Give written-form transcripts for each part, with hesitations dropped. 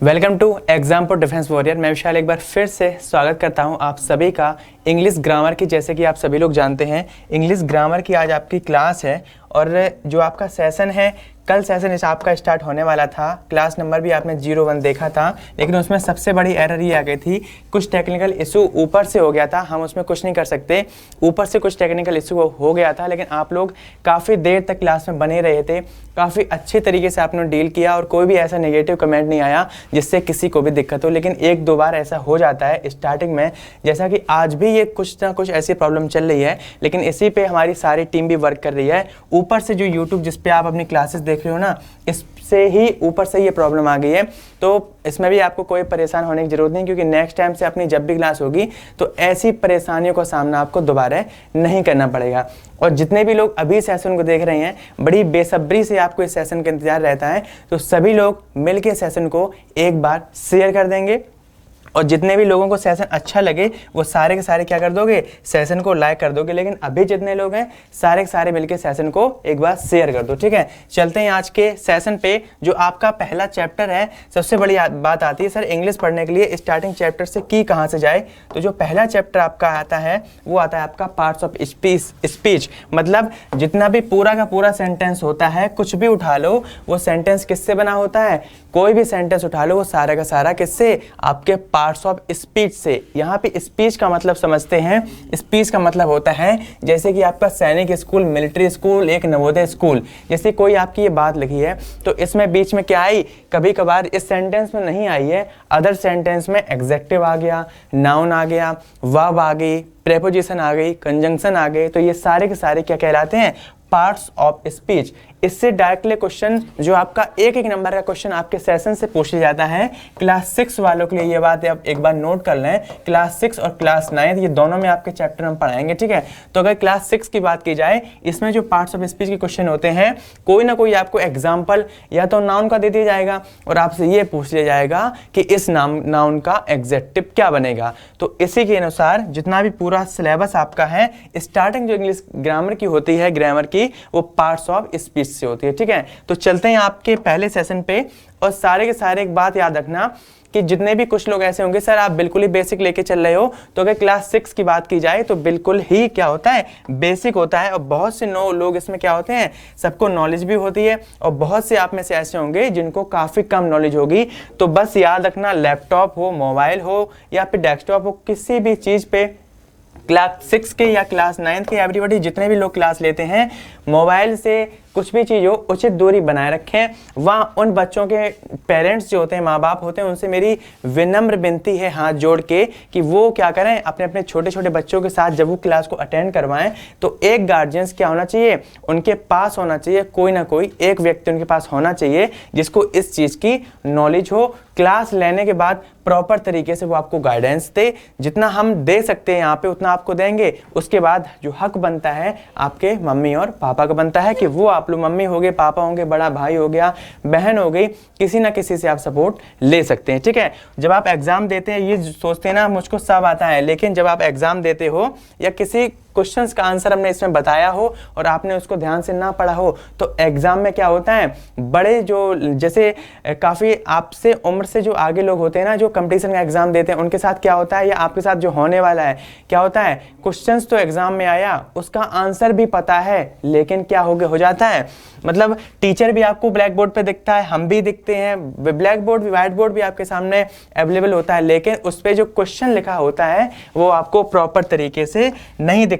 Welcome to exam for defence warrior. मैं विशाल एक बार फिर से स्वागत करता हूं आप सभी का इंग्लिश ग्रामर की। जैसे कि आप सभी लोग जानते हैं इंग्लिश ग्रामर की आज आपकी क्लास है और जो आपका सेशन है कल सेशन इस आपका स्टार्ट होने वाला था। क्लास नंबर भी आपने 01 देखा था, लेकिन उसमें सबसे बड़ी एरर ये आ गई थी, कुछ टेक्निकल इशू ऊपर से हो गया था। हम उसमें कुछ नहीं कर सकते, ऊपर से कुछ टेक्निकल इशू हो गया था, लेकिन आप लोग काफ़ी देर तक क्लास में बने रहे थे, काफ़ी अच्छे तरीके से आपने डील किया और कोई भी ऐसा नेगेटिव कमेंट नहीं आया जिससे किसी को भी दिक्कत हो। लेकिन एक दो बार ऐसा हो जाता है स्टार्टिंग में, जैसा कि आज भी ये कुछ ना कुछ ऐसी प्रॉब्लम चल रही है, लेकिन इसी पे हमारी सारी टीम भी वर्क कर रही है। ऊपर से जो यूट्यूब जिस पे आप अपनी क्लासेस देख रहे हो ना, इससे ही ऊपर से ये प्रॉब्लम आ गई है, तो इसमें भी आपको कोई परेशान होने की जरूरत नहीं, क्योंकि नेक्स्ट टाइम से अपनी जब भी क्लास होगी तो ऐसी परेशानियों का सामना आपको दोबारा नहीं करना पड़ेगा। और जितने भी लोग अभी सेशन को देख रहे हैं, बड़ी बेसब्री से आपको इस सेशन का इंतजार रहता है, तो सभी लोग मिलकर सेशन को एक बार शेयर कर देंगे और जितने भी लोगों को सेशन अच्छा लगे वो सारे के सारे क्या कर दोगे, सेशन को लाइक कर दोगे। लेकिन अभी जितने लोग हैं सारे के सारे मिलके सेशन को एक बार शेयर कर दो, ठीक है। चलते हैं आज के सेशन पे। जो आपका पहला चैप्टर है, सबसे बड़ी बात आती है सर इंग्लिश पढ़ने के लिए स्टार्टिंग चैप्टर से की कहाँ से जाए। तो जो पहला चैप्टर आपका आता है वो आता है आपका पार्ट्स ऑफ स्पीच। मतलब जितना भी पूरा का पूरा सेंटेंस होता है, कुछ भी उठा लो, वो सेंटेंस किससे बना होता है, कोई भी सेंटेंस उठा लो वो सारा का सारा किससे, आपके पार्ट्स ऑफ स्पीच से। यहाँ पे स्पीच का मतलब समझते हैं, स्पीच का मतलब होता है जैसे कि आपका सैनिक स्कूल, मिलिट्री स्कूल, एक नवोदय स्कूल, जैसे कोई आपकी ये बात लिखी है तो इसमें बीच में क्या आई, कभी कभार इस सेंटेंस में नहीं आई है, अदर सेंटेंस में एग्जेक्टिव आ गया, नाउन आ गया, वर्ब आ गई, प्रेपोजिशन आ गई, कंजंक्शन आ गए, तो ये सारे के सारे क्या कहलाते हैं, पार्ट्स ऑफ स्पीच। इससे डायरेक्टली क्वेश्चन जो आपका एक नंबर का क्वेश्चन आपके सेशन से पूछ लिया जाता है। क्लास 6 वालों के लिए ये बात आप एक बार नोट कर लें, क्लास 6 और क्लास 9 ये दोनों में आपके चैप्टर हम पढ़ाएंगे, ठीक है। तो अगर क्लास 6 की बात की जाए, इसमें जो पार्ट्स ऑफ स्पीच के क्वेश्चन होते हैं, कोई ना कोई आपको एग्जाम्पल या तो नाउन का दे दिया जाएगा और आपसे ये पूछ लिया जाएगा कि इस नाउन का एग्जेक्टिव क्या बनेगा। तो इसी के अनुसार जितना भी पूरा सिलेबस आपका है, स्टार्टिंग जो इंग्लिश ग्रामर की होती है, ग्रामर की, वो पार्ट्स ऑफ स्पीच से होती है, ठीक है। तो चलते हैं आपके पहले सेशन पे। और सारे के सारे एक बात याद रखना कि जितने भी कुछ लोग ऐसे होंगे सर आप बिल्कुल ही बेसिक लेके चल रहे हो, तो अगर क्लास 6 की बात की जाए तो बिल्कुल ही क्या होता है, बेसिक होता है। और बहुत से लोग इसमें क्या होते हैं, सबको नॉलेज भी होती है और बहुत से आप में से ऐसे होंगे जिनको काफ़ी कम नॉलेज होगी। तो बस याद रखना, लैपटॉप हो, मोबाइल हो या फिर डेस्कटॉप हो, किसी भी चीज़ पे क्लास 6 के या क्लास 9 के एवरीबॉडी जितने भी लोग क्लास लेते हैं, मोबाइल से कुछ भी चीज़ हो उचित दूरी बनाए रखें। वहाँ उन बच्चों के पेरेंट्स जो होते हैं, माँ बाप होते हैं, उनसे मेरी विनम्र विनती है हाथ जोड़ के कि वो क्या करें, अपने अपने छोटे छोटे बच्चों के साथ जब वो क्लास को अटेंड करवाएं तो एक गार्जियंस क्या होना चाहिए, उनके पास होना चाहिए, कोई ना कोई एक व्यक्ति उनके पास होना चाहिए जिसको इस चीज़ की नॉलेज हो। क्लास लेने के बाद प्रॉपर तरीके से वो आपको गाइडेंस दे, जितना हम दे सकते हैं यहाँ पे उतना आपको देंगे। उसके बाद जो हक बनता है आपके मम्मी और पापा का बनता है कि वो आप लोग, मम्मी हो गए, पापा होंगे, बड़ा भाई हो गया, बहन हो गई, किसी ना किसी से आप सपोर्ट ले सकते हैं, ठीक है। जब आप एग्जाम देते हैं ये सोचते हैं ना मुझको सब आता है, लेकिन जब आप एग्जाम देते हो या किसी क्वेश्चंस का आंसर हमने इसमें बताया हो और आपने उसको ध्यान से ना पढ़ा हो, तो एग्जाम में क्या होता है, बड़े जो जैसे काफ़ी आपसे उम्र से जो आगे लोग होते हैं ना, जो कंपटीशन का एग्जाम देते हैं, उनके साथ क्या होता है या आपके साथ जो होने वाला है क्या होता है, क्वेश्चंस तो एग्जाम में आया, उसका आंसर भी पता है, लेकिन क्या हो जाता है, मतलब टीचर भी आपको ब्लैक बोर्ड पे दिखता है, हम भी दिखते हैं, ब्लैक बोर्ड भी, व्हाइट बोर्ड भी आपके सामने अवेलेबल होता है, लेकिन उस पर जो क्वेश्चन लिखा होता है वो आपको प्रॉपर तरीके से नहीं दिखता।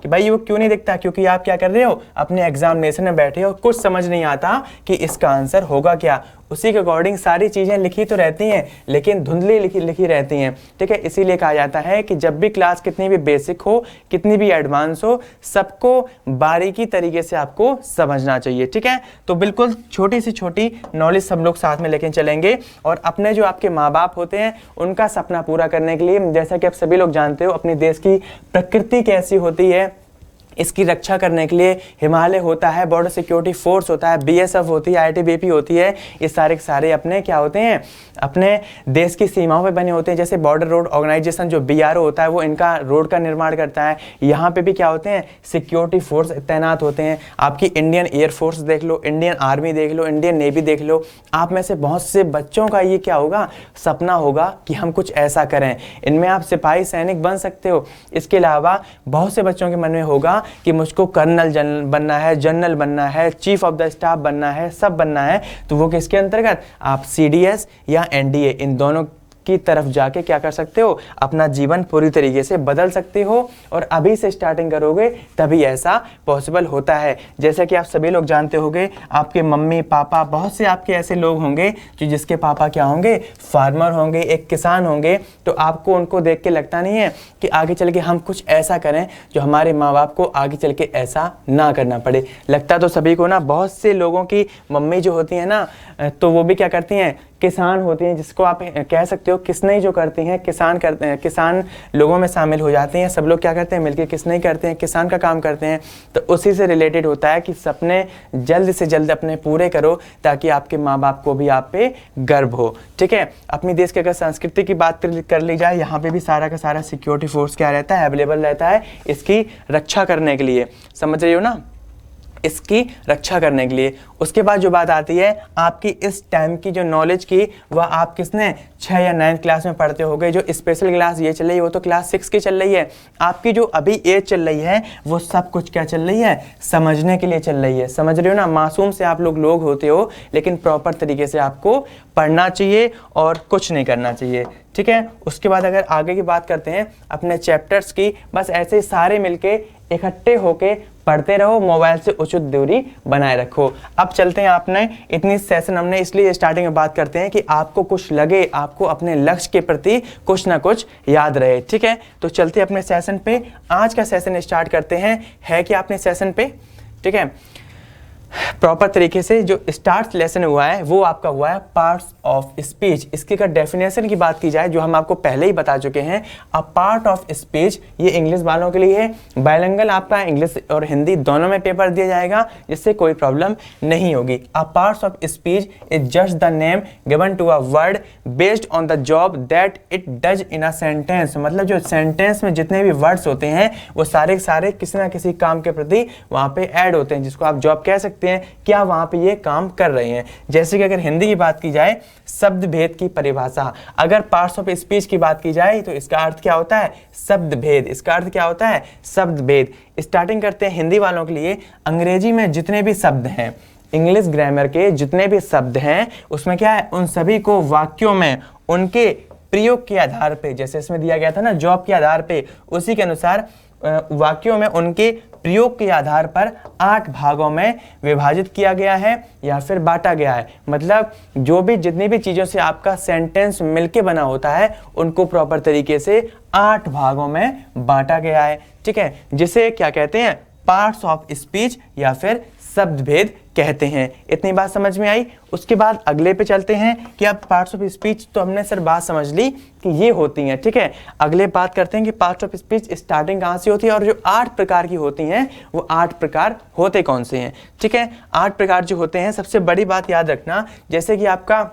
कि भाई वो क्यों नहीं दिखता, क्योंकि आप क्या कर रहे हो, अपने एग्जामिनेशन में बैठे हो, कुछ समझ नहीं आता कि इसका आंसर होगा क्या, उसी के अकॉर्डिंग सारी चीज़ें लिखी तो रहती हैं लेकिन धुंधली लिखी रहती हैं, ठीक है। इसीलिए कहा जाता है कि जब भी क्लास कितनी भी बेसिक हो, कितनी भी एडवांस हो, सबको बारीकी तरीके से आपको समझना चाहिए, ठीक है। तो बिल्कुल छोटी से छोटी नॉलेज सब लोग साथ में लेके चलेंगे और अपने जो आपके माँ बाप होते हैं उनका सपना पूरा करने के लिए, जैसा कि आप सभी लोग जानते हो अपने देश की प्रकृति कैसी होती है, इसकी रक्षा करने के लिए हिमालय होता है, बॉर्डर सिक्योरिटी फोर्स होता है, बीएसएफ होती है, आईटीबीपी होती है। ये सारे के सारे अपने क्या होते हैं, अपने देश की सीमाओं पे बने होते हैं। जैसे बॉर्डर रोड ऑर्गेनाइजेशन जो बीआरओ होता है वो इनका रोड का निर्माण करता है। यहाँ पे भी क्या होते हैं, सिक्योरिटी फोर्स तैनात होते हैं। आपकी इंडियन एयरफोर्स देख लो, इंडियन आर्मी देख लो, इंडियन नेवी देख लो। आप में से बहुत से बच्चों का ये क्या होगा, सपना होगा कि हम कुछ ऐसा करें। इनमें आप सिपाही सैनिक बन सकते हो। इसके अलावा बहुत से बच्चों के मन में होगा कि मुझको कर्नल बनना है, जनरल बनना है, चीफ ऑफ द स्टाफ बनना है, सब बनना है। तो वो किसके अंतर्गत, आप सीडीएस या एनडीए इन दोनों की तरफ जाके क्या कर सकते हो, अपना जीवन पूरी तरीके से बदल सकते हो। और अभी से स्टार्टिंग करोगे तभी ऐसा पॉसिबल होता है। जैसा कि आप सभी लोग जानते होंगे, आपके मम्मी पापा, बहुत से आपके ऐसे लोग होंगे जो जिसके पापा क्या होंगे, फार्मर होंगे, एक किसान होंगे। तो आपको उनको देख के लगता नहीं है कि आगे चल के हम कुछ ऐसा करें जो हमारे माँ बाप को आगे चल के ऐसा ना करना पड़े। लगता तो सभी को ना, बहुत से लोगों की मम्मी जो होती है ना, तो वो भी क्या करती हैं, किसान होती हैं, जिसको आप कह सकते हो किसनई जो करती हैं, किसान करते हैं, किसान लोगों में शामिल हो जाते हैं। सब लोग क्या करते हैं, मिलकर किसनई करते हैं, किसान का काम करते हैं। तो उसी से रिलेटेड होता है कि सपने जल्द से जल्द अपने पूरे करो ताकि आपके माँ बाप को भी आप पे गर्व हो। ठीक है, अपनी देश की अगर संस्कृति की बात कर ली जाए, यहाँ पे भी सारा का सारा सिक्योरिटी फोर्स क्या रहता है, अवेलेबल रहता है इसकी रक्षा करने के लिए। समझ रही हो ना, इसकी रक्षा करने के लिए। उसके बाद जो बात आती है आपकी इस टाइम की जो नॉलेज की, वह आप किसने 6 या 9 क्लास में पढ़ते होगे। जो स्पेशल क्लास ये चल रही है वो तो क्लास 6 की चल रही है। आपकी जो अभी एज चल रही है वो सब कुछ क्या चल रही है, समझने के लिए चल रही है। समझ रहे हो ना, मासूम से आप लोग होते हो, लेकिन प्रॉपर तरीके से आपको पढ़ना चाहिए और कुछ नहीं करना चाहिए। ठीक है, उसके बाद अगर आगे की बात करते हैं अपने चैप्टर्स की, बस ऐसे ही सारे मिलके इकट्ठे होके पढ़ते रहो, मोबाइल से उचित दूरी बनाए रखो। अब चलते हैं, आपने इतनी सेशन हमने इसलिए स्टार्टिंग में बात करते हैं कि आपको कुछ लगे, आपको अपने लक्ष्य के प्रति कुछ ना कुछ याद रहे। ठीक है, तो चलते हैं अपने सेशन पे। आज का सेशन स्टार्ट करते हैं, है कि आपने सेशन पे, ठीक है, प्रॉपर तरीके से जो स्टार्ट लेसन हुआ है वो आपका हुआ है पार्ट्स ऑफ स्पीच। इसकी अगर डेफिनेशन की बात की जाए, जो हम आपको पहले ही बता चुके हैं, अ पार्ट ऑफ स्पीच ये इंग्लिश वालों के लिए है। बायलिंगुअल आपका इंग्लिश और हिंदी दोनों में पेपर दिया जाएगा, जिससे कोई प्रॉब्लम नहीं होगी। A parts of speech is just the name given to a word based on the job that it does in a sentence. मतलब जो सेंटेंस में जितने भी वर्ड्स होते हैं वो सारे के सारे किसी ना किसी काम के प्रति वहां पे ऐड होते हैं, जिसको आप जॉब कह सकते हैं, क्या वहां पे ये काम कर रहे हैं। जैसे कि अगर हिंदी की बात की जाए, शब्द भेद की परिभाषा। अगर पार्ट्स ऑफ स्पीच की बात की जाए तो इसका अर्थ क्या होता है, शब्द भेद। इसका अर्थ क्या होता है, शब्द भेद। स्टार्टिंग करते हैं हिंदी वालों के लिए। अंग्रेजी में जितने भी शब्द हैं, इंग्लिश ग्रामर के जितने भी शब्द हैं, उसमें क्या है, उन सभी को वाक्यों में उनके प्रयोग के आधार पे, जैसे इसमें दिया गया था ना जॉब के आधार पे, उसी के अनुसार वाक्यों में उनके प्रयोग के आधार पर 8 भागों में विभाजित किया गया है या फिर बांटा गया है। मतलब जो भी जितनी भी चीज़ों से आपका सेंटेंस मिलके बना होता है, उनको प्रॉपर तरीके से 8 भागों में बांटा गया है। ठीक है, जिसे क्या कहते हैं, पार्ट्स ऑफ स्पीच या फिर शब्द भेद कहते हैं। इतनी बात समझ में आई। उसके बाद अगले पे चलते हैं कि अब पार्ट्स ऑफ स्पीच तो हमने सर बात समझ ली कि ये होती हैं। ठीक है, अगले बात करते हैं कि पार्ट्स ऑफ स्पीच स्टार्टिंग कहाँ से होती है और जो 8 प्रकार की होती हैं वो 8 प्रकार होते कौन से हैं। ठीक है, 8 प्रकार जो होते हैं, सबसे बड़ी बात याद रखना, जैसे कि आपका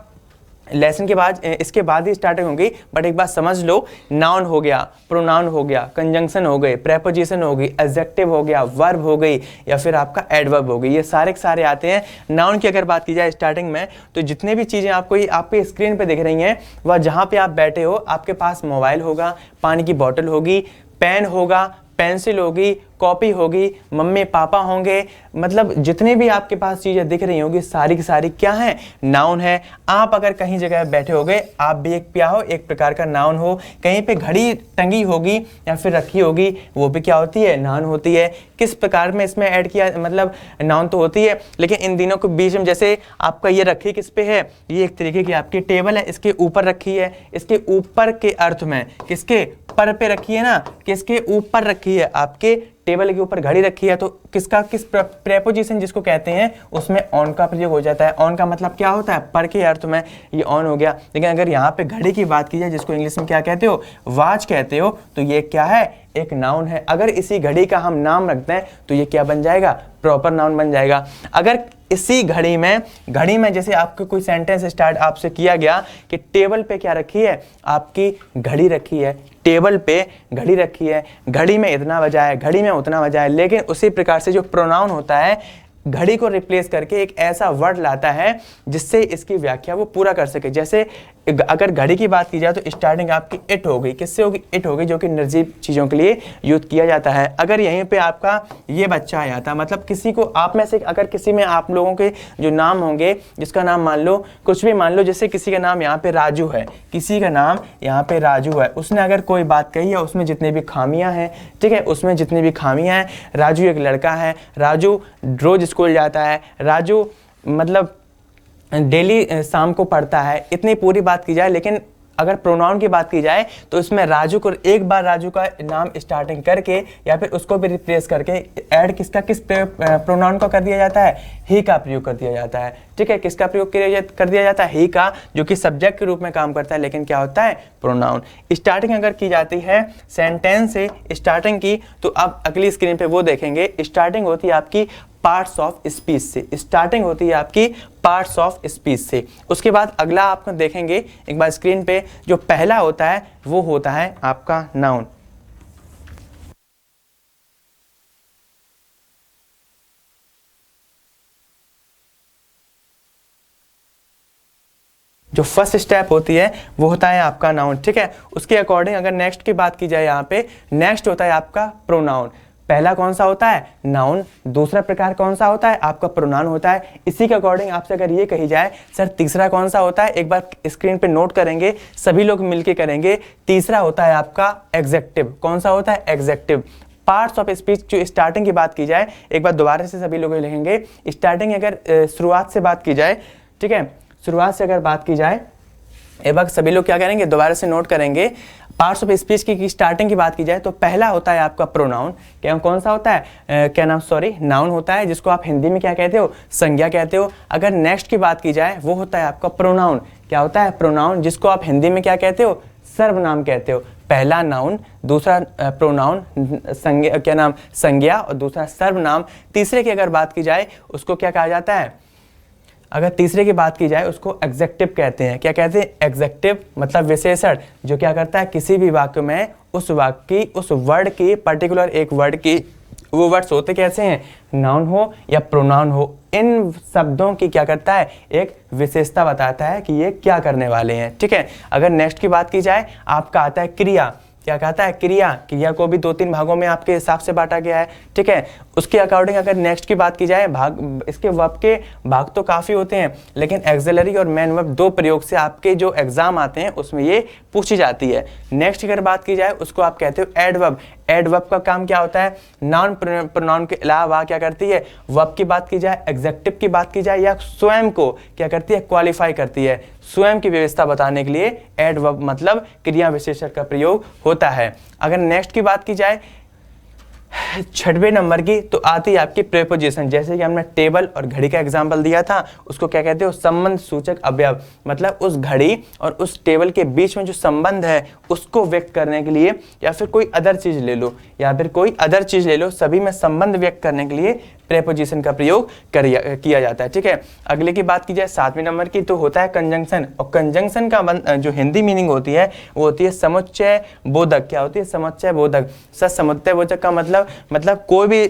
लेसन के बाद इसके बाद ही स्टार्टिंग होगी, बट एक बात समझ लो, नाउन हो गया, प्रोनाउन हो गया, कंजंक्शन हो गए, प्रेपोजिशन हो गई, एडजेक्टिव हो गया, वर्ब हो गई या फिर आपका एडवर्ब हो गई, ये सारे के सारे आते हैं। नाउन की अगर बात की जाए स्टार्टिंग में, तो जितने भी चीज़ें आपको आपके स्क्रीन पे दिख रही हैं, वह जहाँ पे आप बैठे हो, आपके पास मोबाइल होगा, पानी की बोतल होगी, पेन होगा, पेंसिल होगी, कॉपी होगी, मम्मी पापा होंगे, मतलब जितने भी आपके पास चीज़ें दिख रही होगी, सारी की सारी क्या है, नाउन है। आप अगर कहीं जगह बैठे होगे, आप भी एक क्या हो, एक प्रकार का नाउन हो। कहीं पे घड़ी टंगी होगी या फिर रखी होगी, वो भी क्या होती है, नाउन होती है। किस प्रकार में इसमें ऐड किया, मतलब नाउन तो होती है, लेकिन इन दिनों के बीच में जैसे आपका ये रखी किस पे है, ये एक तरीके की आपकी टेबल है, इसके ऊपर रखी है। इसके ऊपर के अर्थ में किसके पर पे रखी है ना, किसके ऊपर रखी है, आपके टेबल के ऊपर घड़ी रखी है, तो किसका किस प्रेपोजिशन जिसको कहते हैं उसमें ऑन का प्रयोग हो जाता है। ऑन का मतलब क्या होता है, पर के अर्थ में ये ऑन हो गया। लेकिन अगर यहाँ पे घड़ी की बात की जाए, जिसको इंग्लिश में क्या कहते हो, वॉच कहते हो, तो ये क्या है, एक नाउन है। अगर इसी घड़ी का हम नाम रखते हैं तो ये क्या बन जाएगा, प्रॉपर नाउन बन जाएगा। अगर इसी घड़ी में जैसे आपको कोई सेंटेंस स्टार्ट आपसे किया गया कि टेबल पे क्या रखी है, आपकी घड़ी रखी है, टेबल पे घड़ी रखी है, घड़ी में इतना बजा है, घड़ी में उतना बजा है, लेकिन उसी प्रकार से जो प्रोनाउन होता है घड़ी को रिप्लेस करके एक ऐसा वर्ड लाता है जिससे इसकी व्याख्या वो पूरा कर सके। जैसे अगर घड़ी की बात की जाए तो स्टार्टिंग आपकी इट हो गई, किससे होगी, इट हो गई, जो कि निर्जीव चीज़ों के लिए यूज किया जाता है। अगर यहीं पे आपका ये बच्चा आ जाता, मतलब किसी को आप में से अगर किसी में आप लोगों के जो नाम होंगे, जिसका नाम मान लो कुछ भी मान लो, जैसे किसी का नाम यहाँ पे राजू है, किसी का नाम यहाँ पे राजू है, उसने अगर कोई बात कही है उसमें जितनी भी खामियां हैं, ठीक है, उसमें जितनी भी खामियां हैं, राजू एक लड़का है, राजू रोज स्कूल जाता है, राजू मतलब डेली शाम को पढ़ता है, इतनी पूरी बात की जाए। लेकिन अगर प्रोनाउन की बात की जाए तो इसमें राजू को एक बार राजू का नाम स्टार्टिंग करके या फिर उसको भी रिप्लेस करके ऐड किस प्रोनाउन का कर दिया जाता है, ही का प्रयोग कर दिया जाता है। ठीक है, किसका प्रयोग कर दिया जाता है, ही का, जो कि सब्जेक्ट के रूप में काम करता है, लेकिन क्या होता है, प्रोनाउन। स्टार्टिंग अगर की जाती है सेंटेंस से स्टार्टिंग की, तो आप अगली स्क्रीन पे वो देखेंगे। स्टार्टिंग होती है आपकी पार्ट्स ऑफ स्पीच से, स्टार्टिंग होती है आपकी पार्ट्स ऑफ स्पीच से। उसके बाद अगला आपको देखेंगे एक बार स्क्रीन पे, जो पहला होता है वो होता है आपका नाउन। जो फर्स्ट स्टेप होती है वो होता है आपका नाउन। ठीक है, उसके अकॉर्डिंग अगर नेक्स्ट की बात की जाए, यहाँ पे नेक्स्ट होता है आपका प्रोनाउन। पहला कौन सा होता है, नाउन, दूसरा प्रकार कौन सा होता है, आपका प्रोनाउन होता है। इसी के अकॉर्डिंग आपसे अगर ये कही जाए सर तीसरा कौन सा होता है, एक बार स्क्रीन पे नोट करेंगे, सभी लोग मिलके करेंगे। तीसरा होता है आपका एग्जेक्टिव। कौन सा होता है, एग्जेक्टिव। पार्ट्स ऑफ स्पीच जो स्टार्टिंग की बात की जाए, एक बार दोबारा से सभी लोग लिखेंगे। स्टार्टिंग अगर शुरुआत से बात की जाए, ठीक है, शुरुआत से अगर बात की जाए, एक बार सभी लोग क्या करेंगे, दोबारा से नोट करेंगे। पार्ट्स ऑफ स्पीच की स्टार्टिंग की बात की जाए तो पहला होता है आपका प्रोनाउन। क्या कौन सा होता है, क्या नाम, सॉरी, नाउन होता है, जिसको आप हिंदी में क्या कहते हो, संज्ञा कहते हो। अगर नेक्स्ट की बात की जाए वो होता है आपका प्रोनाउन। क्या होता है, प्रोनाउन, जिसको आप हिंदी में क्या कहते हो, सर्वनाम कहते हो। पहला नाउन, दूसरा प्रोनाउन संज्ञा, क्या नाम, संज्ञा, और दूसरा सर्वनाम। तीसरे की अगर बात की जाए उसको क्या कहा जाता है, अगर तीसरे की बात की जाए उसको एग्जेक्टिव कहते हैं। क्या कहते हैं, एग्जेक्टिव, मतलब विशेषण, जो क्या करता है, किसी भी वाक्य में उस वाक्य की, उस वर्ड की, पर्टिकुलर एक वर्ड की, वो वर्ड्स होते कैसे हैं, नाउन हो या प्रोनाउन हो, इन शब्दों की क्या करता है, एक विशेषता बताता है कि ये क्या करने वाले हैं। ठीक है, अगर नेक्स्ट की बात की जाए, आपका आता है क्रिया। क्या कहता है, क्रिया। क्रिया को भी 2-3 भागों में आपके हिसाब से बांटा गया है। ठीक है, उसके अकॉर्डिंग अगर नेक्स्ट की बात की जाए, भाग, इसके वर्ब के भाग तो काफ़ी होते हैं, लेकिन एक्सिलरी और मेन वर्ब 2 प्रयोग से आपके जो एग्जाम आते हैं उसमें ये पूछी जाती है। नेक्स्ट अगर बात की जाए उसको आप कहते हो एडवर्ब। एडवर्ब का काम क्या होता है, नाउन प्रोनाउन के अलावा क्या करती है, वर्ब की बात की जाए, एग्जेक्टिव की बात की जाए, या स्वयं को क्या करती है, क्वालिफाई करती है। स्वयं की व्यवस्था बताने के लिए एडवर्ब मतलब क्रिया विशेषण का प्रयोग होता है। अगर नेक्स्ट की बात की जाए 6वें नंबर की, तो आती है आपकी प्रेपोजिशन। जैसे कि हमने टेबल और घड़ी का एग्जांपल दिया था, उसको क्या कहते हो, संबंध सूचक अवयव। मतलब उस घड़ी और उस टेबल के बीच में जो संबंध है उसको व्यक्त करने के लिए, या फिर कोई अदर चीज ले लो, या फिर कोई अदर चीज ले लो, सभी में संबंध व्यक्त करने के लिए प्रेपोजिशन का प्रयोग किया जाता है। ठीक है, अगले की बात की जाए 7वें नंबर की, तो होता है कंजंक्शन। और कंजंक्शन का जो हिंदी मीनिंग होती है वो होती है समुच्चय बोधक। क्या होती है, समुच्चय बोधक। समुच्चय बोधक का मतलब कोई भी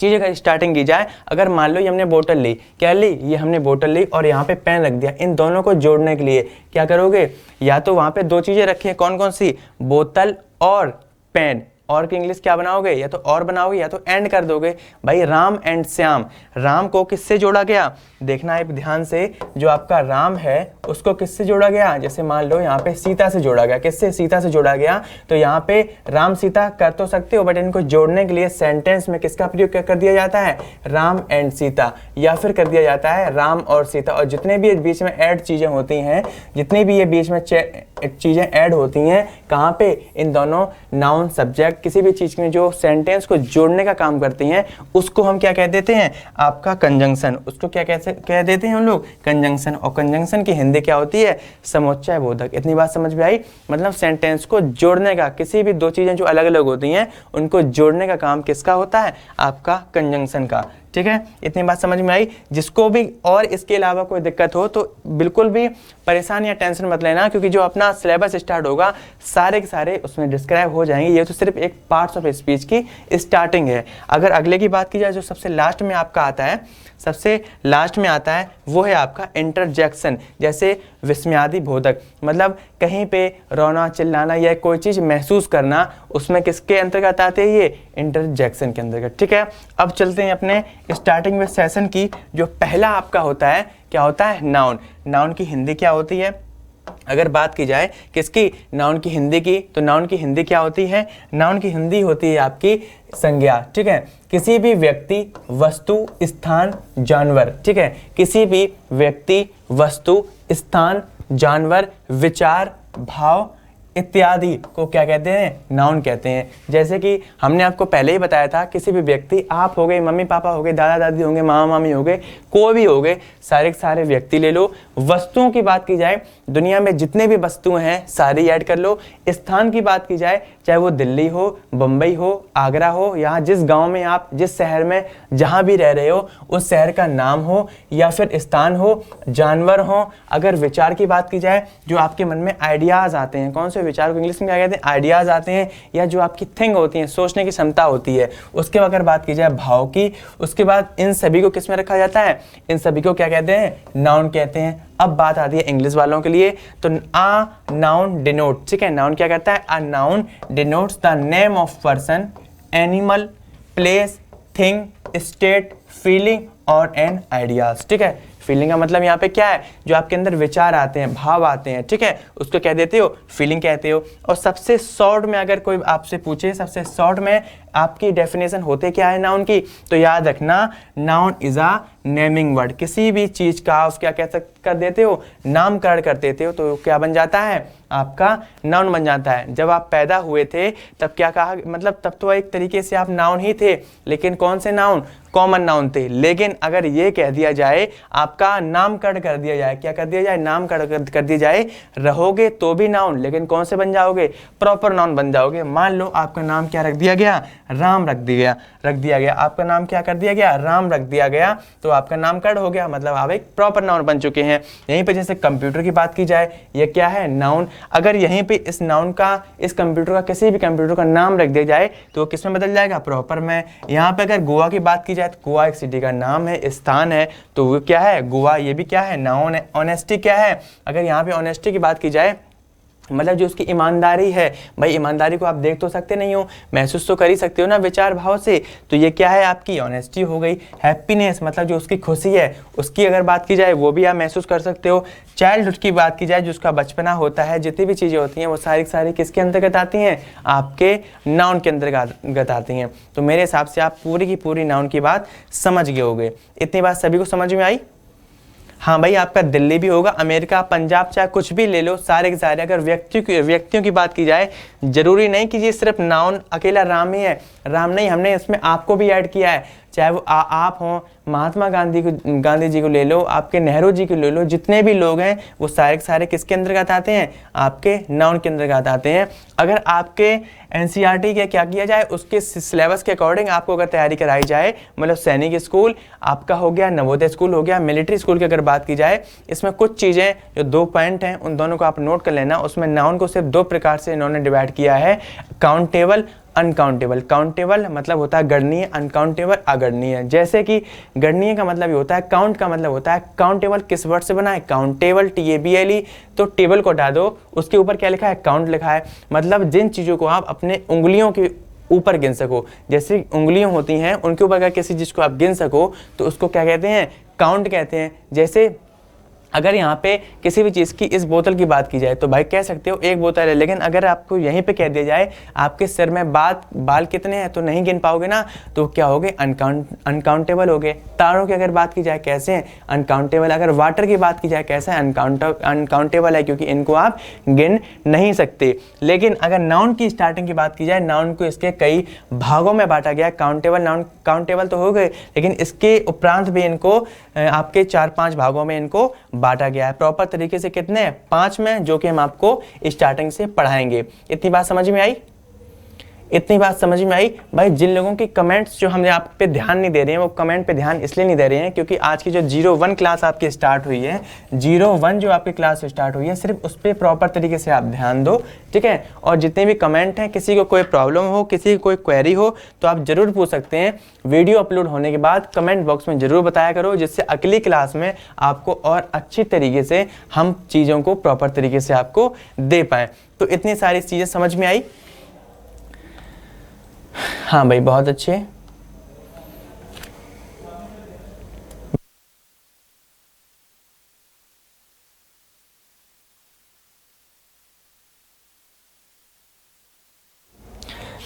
चीज़ अगर स्टार्टिंग की जाए, अगर मान लो ये हमने बोतल ली, क्या ली, ये हमने बोतल ली और यहाँ पे पेन रख दिया, इन दोनों को जोड़ने के लिए क्या करोगे, या तो वहाँ पे 2 चीज़ें रखी हैं, कौन कौन सी, बोतल और पेन, और की इंग्लिश क्या बनाओगे, या तो और बनाओगे या तो एंड कर दोगे। भाई राम एंड श्याम, राम को किससे जोड़ा गया, देखना है ध्यान से, जो आपका राम है उसको किससे जोड़ा गया, जैसे मान लो यहाँ पे सीता से जोड़ा गया। किससे, सीता से जोड़ा गया। तो यहाँ पे राम सीता कर तो सकते हो, बट इनको जोड़ने के लिए सेंटेंस में किसका प्रयोग कर दिया जाता है, राम एंड सीता, या फिर कर दिया जाता है राम और सीता। और जितने भी बीच में ऐड चीजें होती हैं, जितनी भी ये बीच में चीजें ऐड होती हैं, कहाँ पे, इन दोनों नाउन, सब्जेक्ट किसी भी चीज़ में जो सेंटेंस को जोड़ने का काम करती हैं उसको हम क्या कह देते हैं, आपका कंजंक्शन। उसको क्या कह देते हैं हम लोग, कंजंक्शन। और कंजंक्शन की हिंदी क्या होती है, समुच्चय बोधक। इतनी बात समझ में आई। मतलब सेंटेंस को जोड़ने का, किसी भी दो चीज़ें जो अलग अलग होती हैं उनको जोड़ने का काम किसका होता है, आपका कंजंक्शन का। ठीक है, इतनी बात समझ में आई। जिसको भी और इसके अलावा कोई दिक्कत हो तो बिल्कुल भी परेशान या टेंशन मत लेना, क्योंकि जो अपना सिलेबस स्टार्ट होगा सारे के सारे उसमें डिस्क्राइब हो जाएंगे। ये तो सिर्फ एक पार्ट्स ऑफ स्पीच की स्टार्टिंग है। अगर अगले की बात की जाए, जो सबसे लास्ट में आपका आता है, सबसे लास्ट में आता है वो है आपका इंटरजेक्शन। जैसे विस्मयादि बोधक, मतलब कहीं पे रोना चिल्लाना या कोई चीज़ महसूस करना, उसमें किसके अंतर्गत आते हैं, ये इंटरजेक्शन के अंतर्गत। ठीक है, अब चलते हैं अपने स्टार्टिंग में सेशन की। जो पहला आपका होता है, क्या होता है, नाउन। नाउन की हिंदी क्या होती है, अगर बात की जाए किसकी, नाउन की हिंदी की, तो नाउन की हिंदी क्या होती है, नाउन की हिंदी होती है आपकी संज्ञा। ठीक है, किसी भी व्यक्ति, वस्तु, स्थान, जानवर। ठीक है, किसी भी व्यक्ति, वस्तु, स्थान, जानवर, विचार, भाव इत्यादि को क्या कहते हैं, नाउन कहते हैं। जैसे कि हमने आपको पहले ही बताया था, किसी भी व्यक्ति, आप हो गए, मम्मी पापा हो गए, दादा दादी होंगे, मामा मामी हो गए, कोई भी हो गए, सारे के सारे व्यक्ति ले लो। वस्तुओं की बात की जाए, दुनिया में जितने भी वस्तुएं हैं सारी ऐड कर लो। स्थान की बात की जाए, चाहे वो दिल्ली हो, बम्बई हो, आगरा हो, यहाँ जिस गाँव में आप, जिस शहर में जहाँ भी रह रहे हो उस शहर का नाम हो या फिर स्थान हो, जानवर हो। अगर विचार की बात की जाए, जो आपके मन में आइडियाज़ आते हैं, कौन से विचार को इंग्लिश में क्या कहते हैं, आइडियाज़ आते हैं, या जो आपकी थिंक होती है, सोचने की क्षमता होती है। उसके अगर बात की जाए भाव की, उसके बाद इन सभी को किस में रखा जाता है, इन सभी को क्या कहते हैं, नाउन कहते हैं। अब बात आती है इंग्लिश वालों के लिए, तो आ नाउन डिनोट। ठीक है, नाउन क्या कहता है, a noun denotes the name of person, animal, place, thing, state, feeling और एन आइडियाज। ठीक है, फीलिंग का मतलब यहाँ पे क्या है, जो आपके अंदर विचार आते हैं, भाव आते हैं। ठीक है, उसको क्या देते हो, फीलिंग कहते हो। और सबसे शॉर्ट में अगर कोई आपसे पूछे, सबसे शॉर्ट में आपकी डेफिनेशन होते क्या है नाउन की, तो याद रखना, noun is a naming word. किसी भी चीज का उस क्या कर देते हो, नामकरण कर देते हो, तो क्या बन जाता है, आपका नाउन बन जाता है। जब आप पैदा हुए थे तब क्या कहा, मतलब तब तो एक तरीके से आप नाउन ही थे, लेकिन कौन से नाउन, कॉमन नाउन थे। लेकिन अगर ये कह दिया जाए, आपका नामकरण कर दिया जाए, क्या कर दिया जाए, नामकरण कर दिया जाए, रहोगे तो भी नाउन, लेकिन कौन से बन जाओगे, प्रॉपर नाउन बन जाओगे। मान लो आपका नाम क्या रख दिया गया, राम रख दिया गया, आपका नाम क्या कर दिया गया, राम रख दिया गया, तो आपका नामकरण हो गया, मतलब आप एक प्रॉपर नाउन बन चुके हैं। यहीं पे जैसे कंप्यूटर की बात की जाए, ये क्या है, नाउन। अगर यहीं पे इस नाउन का, इस कंप्यूटर का, किसी भी कंप्यूटर का नाम रख दिया जाए तो किस में बदल जाएगा, प्रॉपर में। यहाँ पे अगर गोवा की बात की जाए, तो गोवा एक सिटी का नाम है, स्थान है, तो वो क्या है, गोवा, ये भी क्या है, नाउन है। ऑनेस्टी क्या है, अगर यहाँ पे ऑनेस्टी की बात की जाए, मतलब जो उसकी ईमानदारी है, भाई ईमानदारी को आप देख तो सकते नहीं हो, महसूस तो कर ही सकते हो ना विचार भाव से, तो ये क्या है, आपकी ऑनेस्टी हो गई। हैप्पीनेस, मतलब जो उसकी खुशी है, उसकी अगर बात की जाए वो भी आप महसूस कर सकते हो। चाइल्डहुड की बात की जाए, जो उसका बचपना होता है, जितनी भी चीज़ें होती हैं वो सारी सारी किसके अंतर्गत आती हैं, आपके नाउन के अंतर्गत आती हैं। तो मेरे हिसाब से आप पूरी की पूरी नाउन की बात समझ गए होंगे। इतनी बात सभी को समझ में आई। हाँ भाई, आपका दिल्ली भी होगा, अमेरिका, पंजाब, चाहे कुछ भी ले लो, सारे के सारे। अगर व्यक्तियों की बात की जाए, जरूरी नहीं कि ये सिर्फ नाउन अकेला राम ही है, राम नहीं, हमने इसमें आपको भी ऐड किया है। चाहे वो आप हों, महात्मा गांधी जी को ले लो, आपके नेहरू जी को ले लो, जितने भी लोग हैं वो सारे के सारे किसके अंतर्गत आते हैं, आपके नाउन के अंतर्गत आते हैं। अगर आपके एनसीईआरटी के क्या किया जाए, उसके सिलेबस के अकॉर्डिंग आपको अगर तैयारी कराई जाए, मतलब सैनिक स्कूल आपका हो गया, नवोदय स्कूल हो गया, मिलिट्री स्कूल की अगर बात की जाए, इसमें कुछ चीज़ें जो 2 पॉइंट हैं उन दोनों को आप नोट कर लेना। उसमें नाउन को सिर्फ 2 प्रकार से इन्होंने डिवाइड किया है, काउंटेबल, अनकाउंटेबल। काउंटेबल मतलब होता है गणनीय, अनकाउंटेबल अगणनीय। जैसे कि गणनीय का मतलब ये होता है, काउंट का मतलब होता है, काउंटेबल किस वर्ड से बना है, काउंटेबल, TABLE, तो टेबल को हटा दो, उसके ऊपर क्या लिखा है, काउंट लिखा है। मतलब जिन चीज़ों को आप अपने उंगलियों के ऊपर गिन सको, जैसे उंगलियां होती हैं उनके ऊपर अगर किसी चीज़ को आप गिन सको तो उसको क्या कहते हैं, काउंट कहते हैं। जैसे अगर यहाँ पे किसी भी चीज़ की इस बोतल की बात की जाए तो भाई कह सकते हो एक बोतल है, लेकिन अगर आपको यहीं पे कह दिया जाए आपके सिर में बाल कितने हैं तो नहीं गिन पाओगे ना, तो क्या हो गए, अनकाउंटेबल हो गए। तारों की अगर बात की जाए कैसे हैं, अनकाउंटेबल। अगर वाटर की बात की जाए कैसा है, अनकाउंटेबल है, क्योंकि इनको आप गिन नहीं सकते। लेकिन अगर नाउन की स्टार्टिंग की बात की जाए, नाउन को इसके कई भागों में बांटा गया। काउंटेबल नाउन काउंटेबल तो हो गए, लेकिन इसके उपरांत भी इनको आपके 4-5 भागों में इनको बांटा गया है प्रॉपर तरीके से। कितने, 5 में, जो कि हम आपको स्टार्टिंग से पढ़ाएंगे। इतनी बात समझ में आई? इतनी बात समझ में आई? भाई जिन लोगों की कमेंट्स जो हमने आप पे ध्यान नहीं दे रहे हैं, वो कमेंट पे ध्यान इसलिए नहीं दे रहे हैं क्योंकि आज की जो 01 क्लास आपकी स्टार्ट हुई है, 01 जो आपकी क्लास स्टार्ट हुई है, सिर्फ उस पर प्रॉपर तरीके से आप ध्यान दो, ठीक है। और जितने भी कमेंट हैं, किसी को कोई प्रॉब्लम हो, किसी को कोई क्वेरी हो, तो आप जरूर पूछ सकते हैं। वीडियो अपलोड होने के बाद कमेंट बॉक्स में जरूर बताया करो, जिससे अगली क्लास में आपको और अच्छी तरीके से हम चीज़ों को प्रॉपर तरीके से आपको दे पाएँ। तो इतनी सारी चीज़ें समझ में आई? हाँ भाई, बहुत अच्छे।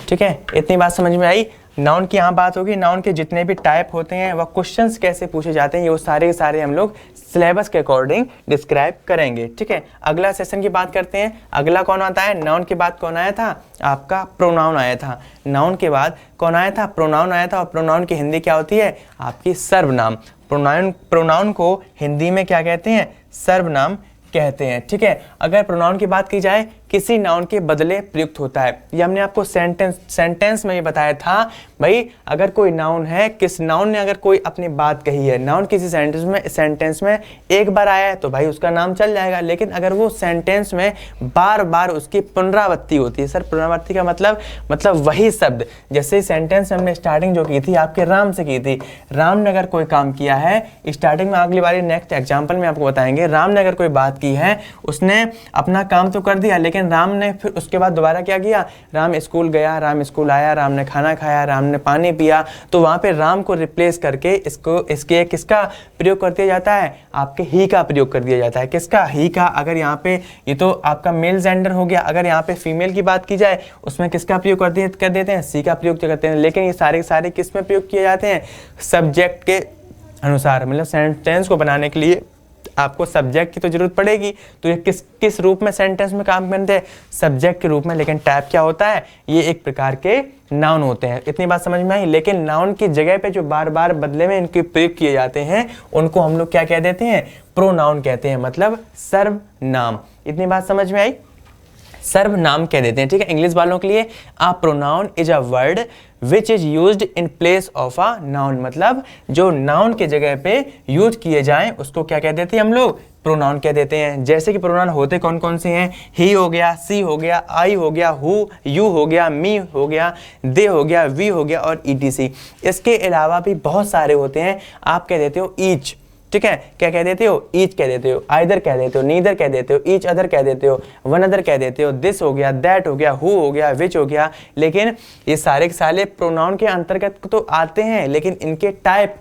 ठीक है, इतनी बात समझ में आई। नाउन की यहाँ बात होगी, नाउन के जितने भी टाइप होते हैं, वह क्वेश्चंस कैसे पूछे जाते हैं, ये वो सारे के सारे हम लोग सिलेबस के अकॉर्डिंग डिस्क्राइब करेंगे, ठीक है। अगला सेशन की बात करते हैं। अगला कौन आता है? नाउन के बाद कौन आया था? आपका प्रोनाउन आया था। नाउन के बाद कौन आया था? प्रोनाउन आया था। और प्रोनाउन की हिंदी क्या होती है? आपकी सर्वनाम। प्रोनाउन को हिंदी में क्या कहते हैं? सर्वनाम कहते हैं, ठीक है। अगर प्रोनाउन की बात की जाए, किसी नाउन के बदले प्रयुक्त होता है। ये हमने आपको सेंटेंस में ये बताया था भाई, अगर कोई नाउन है, किस नाउन ने अगर कोई अपनी बात कही है, नाउन किसी सेंटेंस में एक बार आया है तो भाई उसका नाम चल जाएगा। लेकिन अगर वो सेंटेंस में बार बार उसकी पुनरावृत्ति होती है, सर पुनरावृत्ति का मतलब वही शब्द, जैसे सेंटेंस हमने स्टार्टिंग जो की थी आपके राम से की थी। राम ने अगर कोई काम किया है स्टार्टिंग में, अगली बारी नेक्स्ट एग्जाम्पल में आपको बताएंगे, राम ने अगर कोई बात की है, उसने अपना काम तो कर दिया, लेकिन राम ने फिर उसके बाद दोबारा क्या किया? राम स्कूल गया, राम स्कूल आया, राम ने खाना खाया, राम ने पानी पिया। तो वहां पे राम को रिप्लेस करके इसके किसका प्रयोग कर दिया जाता है? आपके ही का प्रयोग कर दिया जाता है। किसका? ही का। अगर यहाँ पे ये तो आपका मेल जेंडर हो गया, अगर यहाँ पे फीमेल की बात की जाए उसमें किसका प्रयोग कर देते हैं? सी का प्रयोग करते हैं। लेकिन ये सारे सारे किस में प्रयोग किए जाते हैं? सब्जेक्ट के अनुसार। मतलब सेंटेंस को बनाने के लिए आपको सब्जेक्ट की तो जरूरत पड़ेगी, तो ये किस रूप में सेंटेंस में काम करते हैं? सब्जेक्ट के रूप में। लेकिन टाइप क्या होता है? ये एक प्रकार के नाउन होते हैं। इतनी बात समझ में आई? लेकिन नाउन की जगह पे जो बार बार बदले में इनके प्रयोग किए जाते हैं, उनको हम लोग क्या कह देते हैं? प्रोनाउन कहते हैं, मतलब सर्वनाम। इतनी बात समझ में आई? सर्वनाम कह देते हैं, ठीक है। इंग्लिश वालों के लिए a pronoun is a word which is used in place of a noun, मतलब जो नाउन के जगह पे यूज किए जाएं उसको क्या कह देते हैं हम लोग? प्रोनाउन कह देते हैं। जैसे कि प्रोनाउन होते कौन कौन से हैं? ही हो गया, सी हो गया, आई हो गया, हु, यू हो गया, मी हो गया, दे हो गया, वी हो गया और ईटीसी। इसके अलावा भी बहुत सारे होते हैं। आप कह देते हो ईच, ठीक है। क्या कह देते हो? ईच कह देते हो, आइदर कह देते हो, नीदर कह देते हो, ईच अदर कह देते हो, वन अदर कह देते हो, दिस हो गया, दैट हो गया, हु हो गया, विच हो गया। लेकिन ये सारे के सारे प्रोनाउन के अंतर्गत तो आते हैं, लेकिन इनके टाइप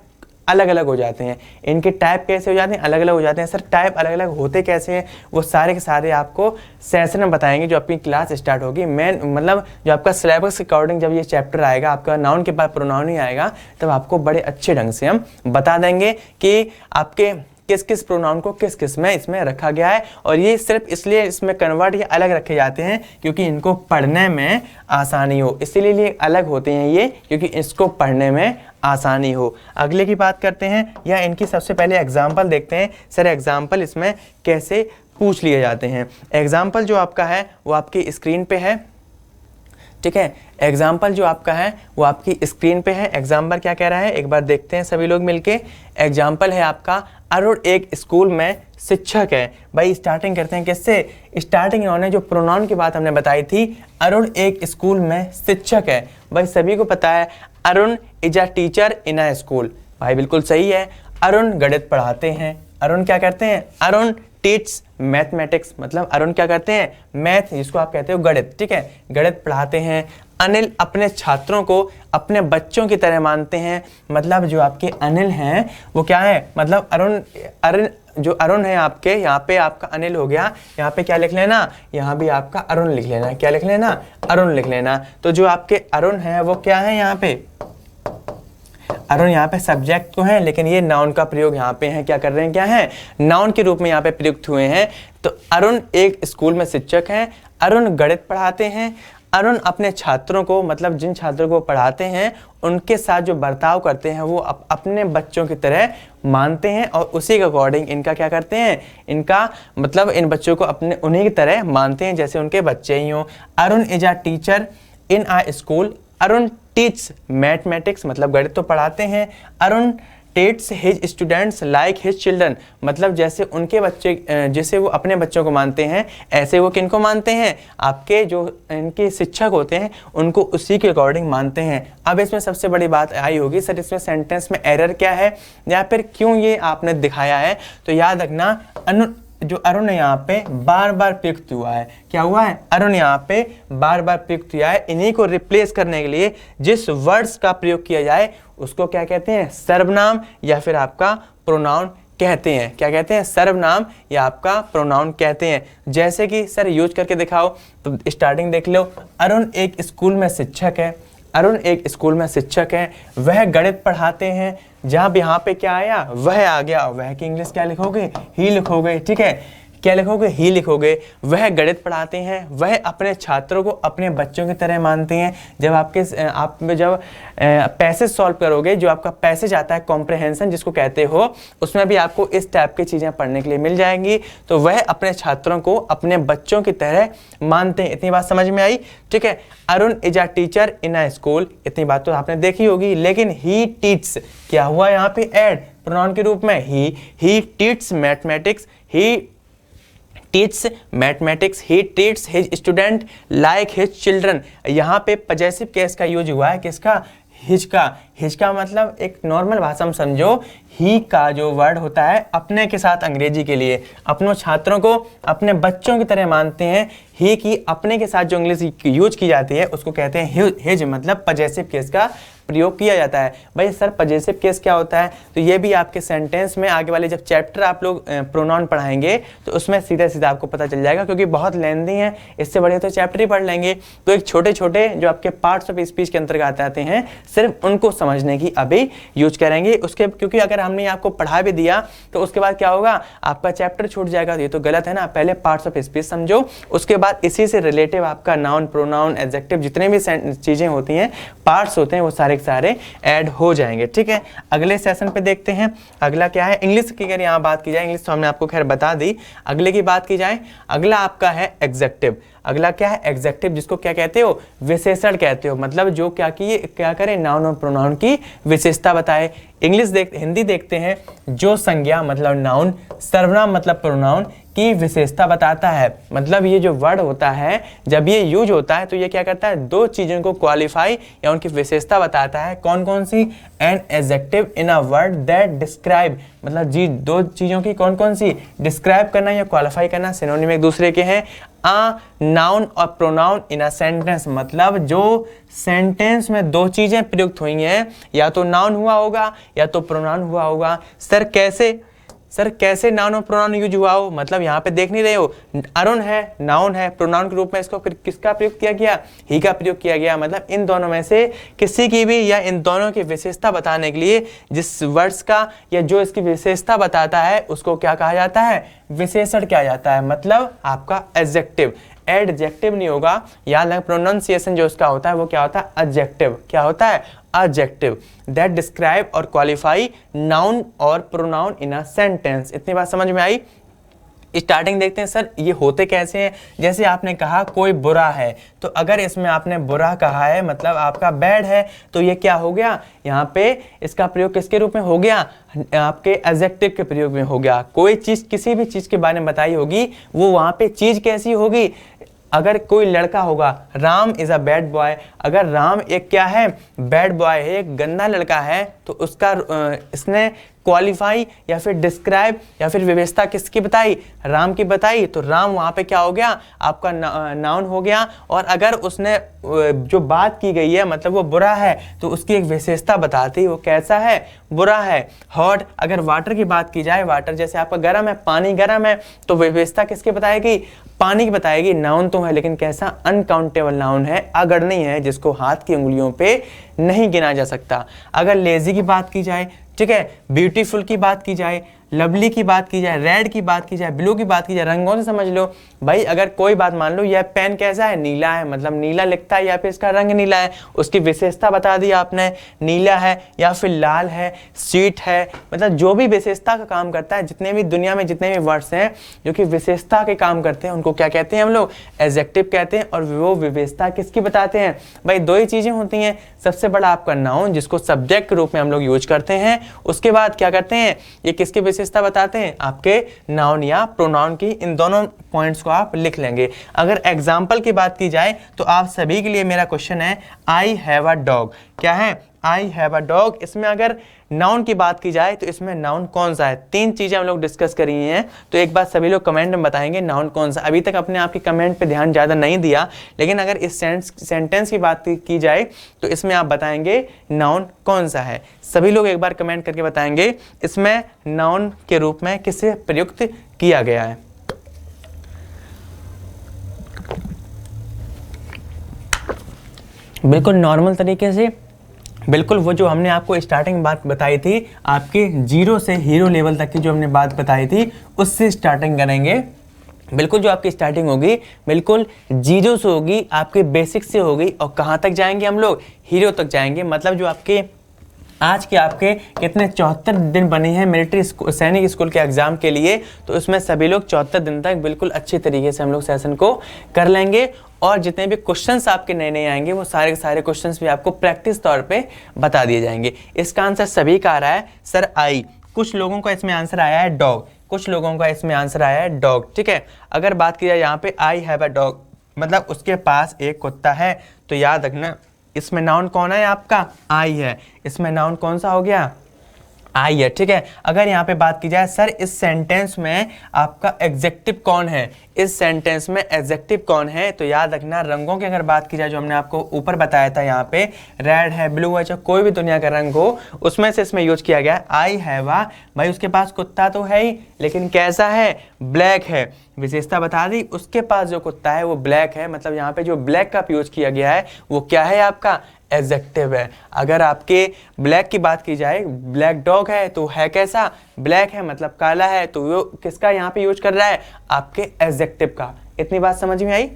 अलग अलग हो जाते हैं। इनके टाइप कैसे हो जाते हैं? अलग अलग हो जाते हैं। सर टाइप अलग अलग होते कैसे हैं? वो सारे के सारे आपको सेशन में बताएंगे जो आपकी क्लास स्टार्ट होगी। मतलब जो आपका सिलेबस के अकॉर्डिंग जब ये चैप्टर आएगा, आपका नाउन के बाद प्रोनाउन ही आएगा, तब आपको बड़े अच्छे ढंग से हम बता देंगे कि आपके किस किस प्रोनाउन को किस किस में इसमें रखा गया है। और ये सिर्फ इसलिए इसमें कन्वर्ट ये अलग रखे जाते हैं क्योंकि इनको पढ़ने में आसानी हो, इसीलिए अलग होते हैं ये, क्योंकि इसको पढ़ने में आसानी हो। अगले की बात करते हैं, या इनकी सबसे पहले एग्जाम्पल देखते हैं। सर एग्जाम्पल इसमें कैसे पूछ लिए जाते हैं? एग्जाम्पल जो आपका है वो आपकी स्क्रीन पे है, ठीक है। एग्जाम्पल जो आपका है वो आपकी स्क्रीन पे है। एग्जाम्पल क्या कह रहा है एक बार देखते हैं सभी लोग मिलके। एग्जाम्पल है आपका, अरुण एक स्कूल में शिक्षक है। भाई स्टार्टिंग करते हैं किससे? स्टार्टिंग इन्होंने जो प्रोनाउन की बात हमने बताई थी, अरुण एक स्कूल में शिक्षक है। भाई सभी को पता है Arun is a teacher in a school. भाई बिल्कुल सही है। अरुण गणित पढ़ाते हैं। अरुण क्या करते हैं? अरुण टीच मैथमेटिक्स, मतलब अरुण क्या करते हैं? मैथ, जिसको आप कहते हो गणित, ठीक है, गणित पढ़ाते हैं। अनिल अपने छात्रों को अपने बच्चों की तरह मानते हैं। मतलब जो आपके अनिल हैं वो क्या है, मतलब अरुण जो अरुण है आपके, यहाँ पे आपका अनिल हो गया, यहाँ पे क्या लिख लेना, यहाँ भी आपका अरुण लिख लेना। क्या लिख लेना, अरुण लिख लेना। तो जो आपके अरुण है वो क्या है, यहाँ पे अरुण यहाँ पे सब्जेक्ट तो है, लेकिन ये नाउन का प्रयोग यहाँ पे है, क्या कर रहे हैं, क्या है, नाउन के रूप में यहाँ पे प्रयुक्त हुए हैं। तो अरुण एक स्कूल में शिक्षक हैं, अरुण गणित पढ़ाते हैं, अरुण अपने छात्रों को, मतलब जिन छात्रों को पढ़ाते हैं उनके साथ जो बर्ताव करते हैं वो अपने बच्चों की तरह मानते हैं, और उसी के अकॉर्डिंग इनका क्या करते हैं, इनका मतलब इन बच्चों को अपने उन्हीं की तरह मानते हैं जैसे उनके बच्चे ही हों। Arun is a teacher in a school, Arun teach mathematics, मतलब गणित तो पढ़ाते हैं। Arun treats his students like his children, मतलब जैसे उनके बच्चे, जैसे वो अपने बच्चों को मानते हैं ऐसे वो किनको मानते हैं, आपके जो इनके शिक्षक होते हैं उनको उसी के अकॉर्डिंग मानते हैं। अब इसमें सबसे बड़ी बात आई होगी, सर इसमें सेंटेंस में एरर क्या है या फिर क्यों ये आपने दिखाया है। तो याद रखना, जो अरुण यहाँ पे बार बार प्रयुक्त हुआ है, क्या हुआ है, अरुण यहाँ पे बार बार प्रयुक्त हुआ है। इन्हीं को रिप्लेस करने के लिए जिस वर्ड्स का प्रयोग किया जाए उसको क्या कहते हैं, सर्वनाम या फिर आपका प्रोनाउन कहते हैं। क्या कहते हैं, सर्वनाम या आपका प्रोनाउन कहते हैं। जैसे कि सर यूज करके दिखाओ, तो स्टार्टिंग देख लो, अरुण एक स्कूल में शिक्षक है, अरुण एक स्कूल में शिक्षक है, वह गणित पढ़ाते हैं। जब यहाँ पे क्या आया, वह आ गया, वह की इंग्लिश क्या लिखोगे, ही लिखोगे, ठीक है, क्या लिखोगे, ही लिखोगे। वह गणित पढ़ाते हैं, वह अपने छात्रों को अपने बच्चों की तरह मानते हैं। जब आप जब पैसेज सॉल्व करोगे, जो आपका पैसेज आता है कॉम्प्रहेंशन जिसको कहते हो, उसमें भी आपको इस टाइप की चीज़ें पढ़ने के लिए मिल जाएंगी। तो वह अपने छात्रों को अपने बच्चों की तरह मानते हैं। इतनी बात समझ में आई, ठीक है। Arun is a teacher in a school, इतनी बात तो आपने देखी होगी। लेकिन ही टीच, क्या हुआ यहाँ पे, एड प्रोनाउन के रूप में he teach mathematics, he teach mathematics, he teach his student like his children. यहाँ पे पजेसिव केस का यूज हुआ है, किसका, हिज का। हिज का मतलब एक नॉर्मल भाषा में समझो, ही का जो वर्ड होता है अपने के साथ अंग्रेजी के लिए, अपनों छात्रों को अपने बच्चों की तरह मानते हैं। ही की अपने के साथ जो इंग्लिश यूज की जाती है उसको कहते हैं हिज, मतलब पजेसिव केस का प्रयोग किया जाता है। भाई सर पजेसिव केस क्या होता है, तो ये भी आपके सेंटेंस में आगे वाले जब चैप्टर आप लोग प्रोनाउन पढ़ाएंगे तो उसमें सीधा सीधा आपको पता चल जाएगा, क्योंकि बहुत लेंथी है, इससे बढ़िया तो चैप्टर ही पढ़ लेंगे। तो एक छोटे छोटे जो आपके पार्ट्स ऑफ स्पीच के अंतर्गत आते हैं, सिर्फ उनको समझने की अभी यूज करेंगे उसके, क्योंकि अगर हमने आपको पढ़ा भी दिया तो उसके बाद क्या होगा, आपका चैप्टर छूट जाएगा। ये तो गलत है ना, पहले पार्ट्स ऑफ स्पीच समझो, उसके बाद इसी से रिलेटिव आपका नाउन, प्रोनाउन, एडजेक्टिव, जितने भी चीजें होती हैं, पार्ट्स होते हैं, वो सारे सारे ऐड हो जाएंगे, ठीक है। अगले सेशन पे देखते हैं अगला क्या है। इंग्लिश की अगर यहाँ बात की जाए, इंग्लिश तो हमने आपको खैर बता दी, अगले की बात की जाए, अगला आपका है एग्जेक्टिव। अगला क्या है, एग्जेक्टिव, जिसको क्या कहते हो, विशेषण कहते हो, मतलब जो क्या करे, नाउन और प्रोनाउन की विशेषता बताए। हिंदी देखते हैं, जो संज्ञा मतलब नाउन, सर्वनाम मतलब प्रोनाउन की विशेषता बताता है। मतलब ये जो वर्ड होता है जब ये यूज होता है तो ये क्या करता है, दो चीजों को क्वालिफाई या उनकी विशेषता बताता है। कौन कौन सी, an adjective in a word that describe, मतलब जी दो चीजों की कौन कौन सी, डिस्क्राइब करना या क्वालिफाई करना सिनोनिम एक दूसरे के हैं। अ नाउन और प्रोनाउन इन अ सेंटेंस, मतलब जो सेंटेंस में दो चीजें प्रयुक्त हुई हैं, या तो नाउन हुआ होगा या तो प्रोनाउन हुआ होगा। सर कैसे नाउन और प्रोनाउन यूज हुआ हो, मतलब यहाँ पे देख नहीं रहे हो, अरुण है नाउन है, प्रोनाउन के रूप में इसको फिर किसका प्रयोग किया गया, ही का प्रयोग किया गया। मतलब इन दोनों में से किसी की भी या इन दोनों की विशेषता बताने के लिए जिस वर्ड्स का या जो इसकी विशेषता बताता है उसको क्या कहा जाता है, विशेषण किया जाता है, मतलब आपका एडजेक्टिव। एडजेक्टिव नहीं होगा, याद रखना प्रोनाउंसिएशन जो उसका होता है वो क्या होता है, एडजेक्टिव। क्या होता है, एडजेक्टिव दैट डिस्क्राइब और क्वालिफाई नाउन और प्रोनाउन इन अ सेंटेंस। इतनी बात समझ में आई। स्टार्टिंग देखते हैं सर ये होते कैसे हैं। जैसे आपने कहा कोई बुरा है, तो अगर इसमें आपने बुरा कहा है मतलब आपका बैड है, तो ये क्या हो गया, यहाँ पे इसका प्रयोग किसके रूप में हो गया, आपके एडजेक्टिव के प्रयोग में हो गया। कोई चीज किसी भी चीज के बारे में बताई होगी, वो वहां पे चीज कैसी होगी, अगर कोई लड़का होगा, Ram is a bad boy, अगर राम एक क्या है, बैड बॉय है, एक गंदा लड़का है, तो उसका इसने क्वालिफाई या फिर डिस्क्राइब या फिर विशेषता किसकी बताई, राम की बताई, तो राम वहाँ पे क्या हो गया, आपका नाउन हो गया। और अगर उसने जो बात की गई है मतलब वो बुरा है, तो उसकी एक विशेषता बताती, वो कैसा है, बुरा है। हॉट, अगर वाटर की बात की जाए, वाटर जैसे आपका गर्म है, पानी गर्म है, तो विशेषता किसकी बताएगी, पानी की बताएगी। नाउन तो है लेकिन कैसा, अनकाउंटेबल नाउन है, अगणनीय है, जिसको हाथ की उंगलियों पे नहीं गिना जा सकता। अगर लेजी की बात की जाए, ठीक है, ब्यूटीफुल की बात की जाए, लवली की बात की जाए, रेड की बात की जाए, ब्लू की बात की जाए, रंगों से समझ लो भाई। अगर कोई बात मान लो यह पेन कैसा है, नीला है, मतलब नीला लिखता है या फिर इसका रंग नीला है, उसकी विशेषता बता दी आपने, नीला है या फिर लाल है, स्वीट है, मतलब जो भी विशेषता का काम करता है, जितने भी दुनिया में जितने भी वर्ड्स हैं जो कि विशेषता के काम करते हैं उनको क्या कहते हैं हम लोग, एडजेक्टिव कहते हैं। और वो विशेषता किसकी बताते हैं भाई, दो ही चीजें होती हैं, सबसे बड़ा आपका नाउन जिसको सब्जेक्ट के रूप में हम लोग यूज करते हैं, उसके बाद क्या करते हैं, ये किसकी विशेषता बताते हैं, आपके नाउन या प्रोनाउन की। इन दोनों पॉइंट्स को आप लिख लेंगे। अगर एग्जाम्पल की बात की जाए तो आप सभी के लिए मेरा क्वेश्चन है, आई हैव अ डॉग, क्या है, आई हैव अ डॉग। इसमें अगर नाउन की बात की जाए तो इसमें नाउन कौन सा है, तीन चीजें हम लोग डिस्कस करी हैं, तो एक बार सभी लोग कमेंट में बताएंगे नाउन कौन सा। अभी तक अपने आप की कमेंट पे ध्यान ज्यादा नहीं दिया, लेकिन अगर इस सेंटेंस की बात की जाए तो इसमें आप बताएंगे नाउन कौन सा है। सभी लोग एक बार कमेंट करके बताएंगे इसमें नाउन के रूप में किसे प्रयुक्त किया गया है। बिल्कुल नॉर्मल तरीके से, बिल्कुल वो जो हमने आपको स्टार्टिंग बात बताई थी, आपके जीरो से हीरो लेवल तक की जो हमने बात बताई थी उससे स्टार्टिंग करेंगे। बिल्कुल जो आपकी स्टार्टिंग होगी बिल्कुल जीरो से होगी, आपके बेसिक से होगी, और कहाँ तक जाएंगे हम लोग, हीरो तक जाएंगे। मतलब जो आपके आज के आपके कितने 74 दिन बने हैं मिलिट्री सैनिक स्कूल के एग्जाम के लिए, तो उसमें सभी लोग 74 दिन तक बिल्कुल अच्छे तरीके से हम लोग सेशन को कर लेंगे। और जितने भी क्वेश्चंस आपके नए नए आएंगे वो सारे के सारे क्वेश्चंस भी आपको प्रैक्टिस तौर पे बता दिए जाएंगे। इसका आंसर सभी का आ रहा है सर आई, कुछ लोगों का इसमें आंसर आया है डॉग, कुछ लोगों का इसमें आंसर आया है डॉग, ठीक है। अगर बात की जाए यहाँ पे आई हैव अ डॉग, मतलब उसके पास एक कुत्ता है, तो याद रखना इसमें नाउन कौन है, आपका आई है। इसमें नाउन कौन सा हो गया, आई है, ठीक है। अगर यहाँ पे बात की जाए सर इस सेंटेंस में आपका एडजेक्टिव कौन है, इस सेंटेंस में एडजेक्टिव कौन है, तो याद रखना रंगों की अगर बात की जाए जो हमने आपको ऊपर बताया था, यहाँ पे रेड है, ब्लू है, चाहे कोई भी दुनिया का रंग हो उसमें से इसमें यूज किया गया है आई हैव अ। भाई उसके पास कुत्ता तो है ही, लेकिन कैसा है, ब्लैक है, विशेषता बता दी, उसके पास जो कुत्ता है वो ब्लैक है, मतलब यहाँ पे जो ब्लैक का यूज किया गया है वो क्या है, आपका एडजेक्टिव है। अगर आपके ब्लैक की बात की जाए, ब्लैक डॉग है तो है कैसा, ब्लैक है, मतलब काला है, तो वो किसका यहाँ पे यूज कर रहा है, आपके एडजेक्टिव का। इतनी बात समझ में आई,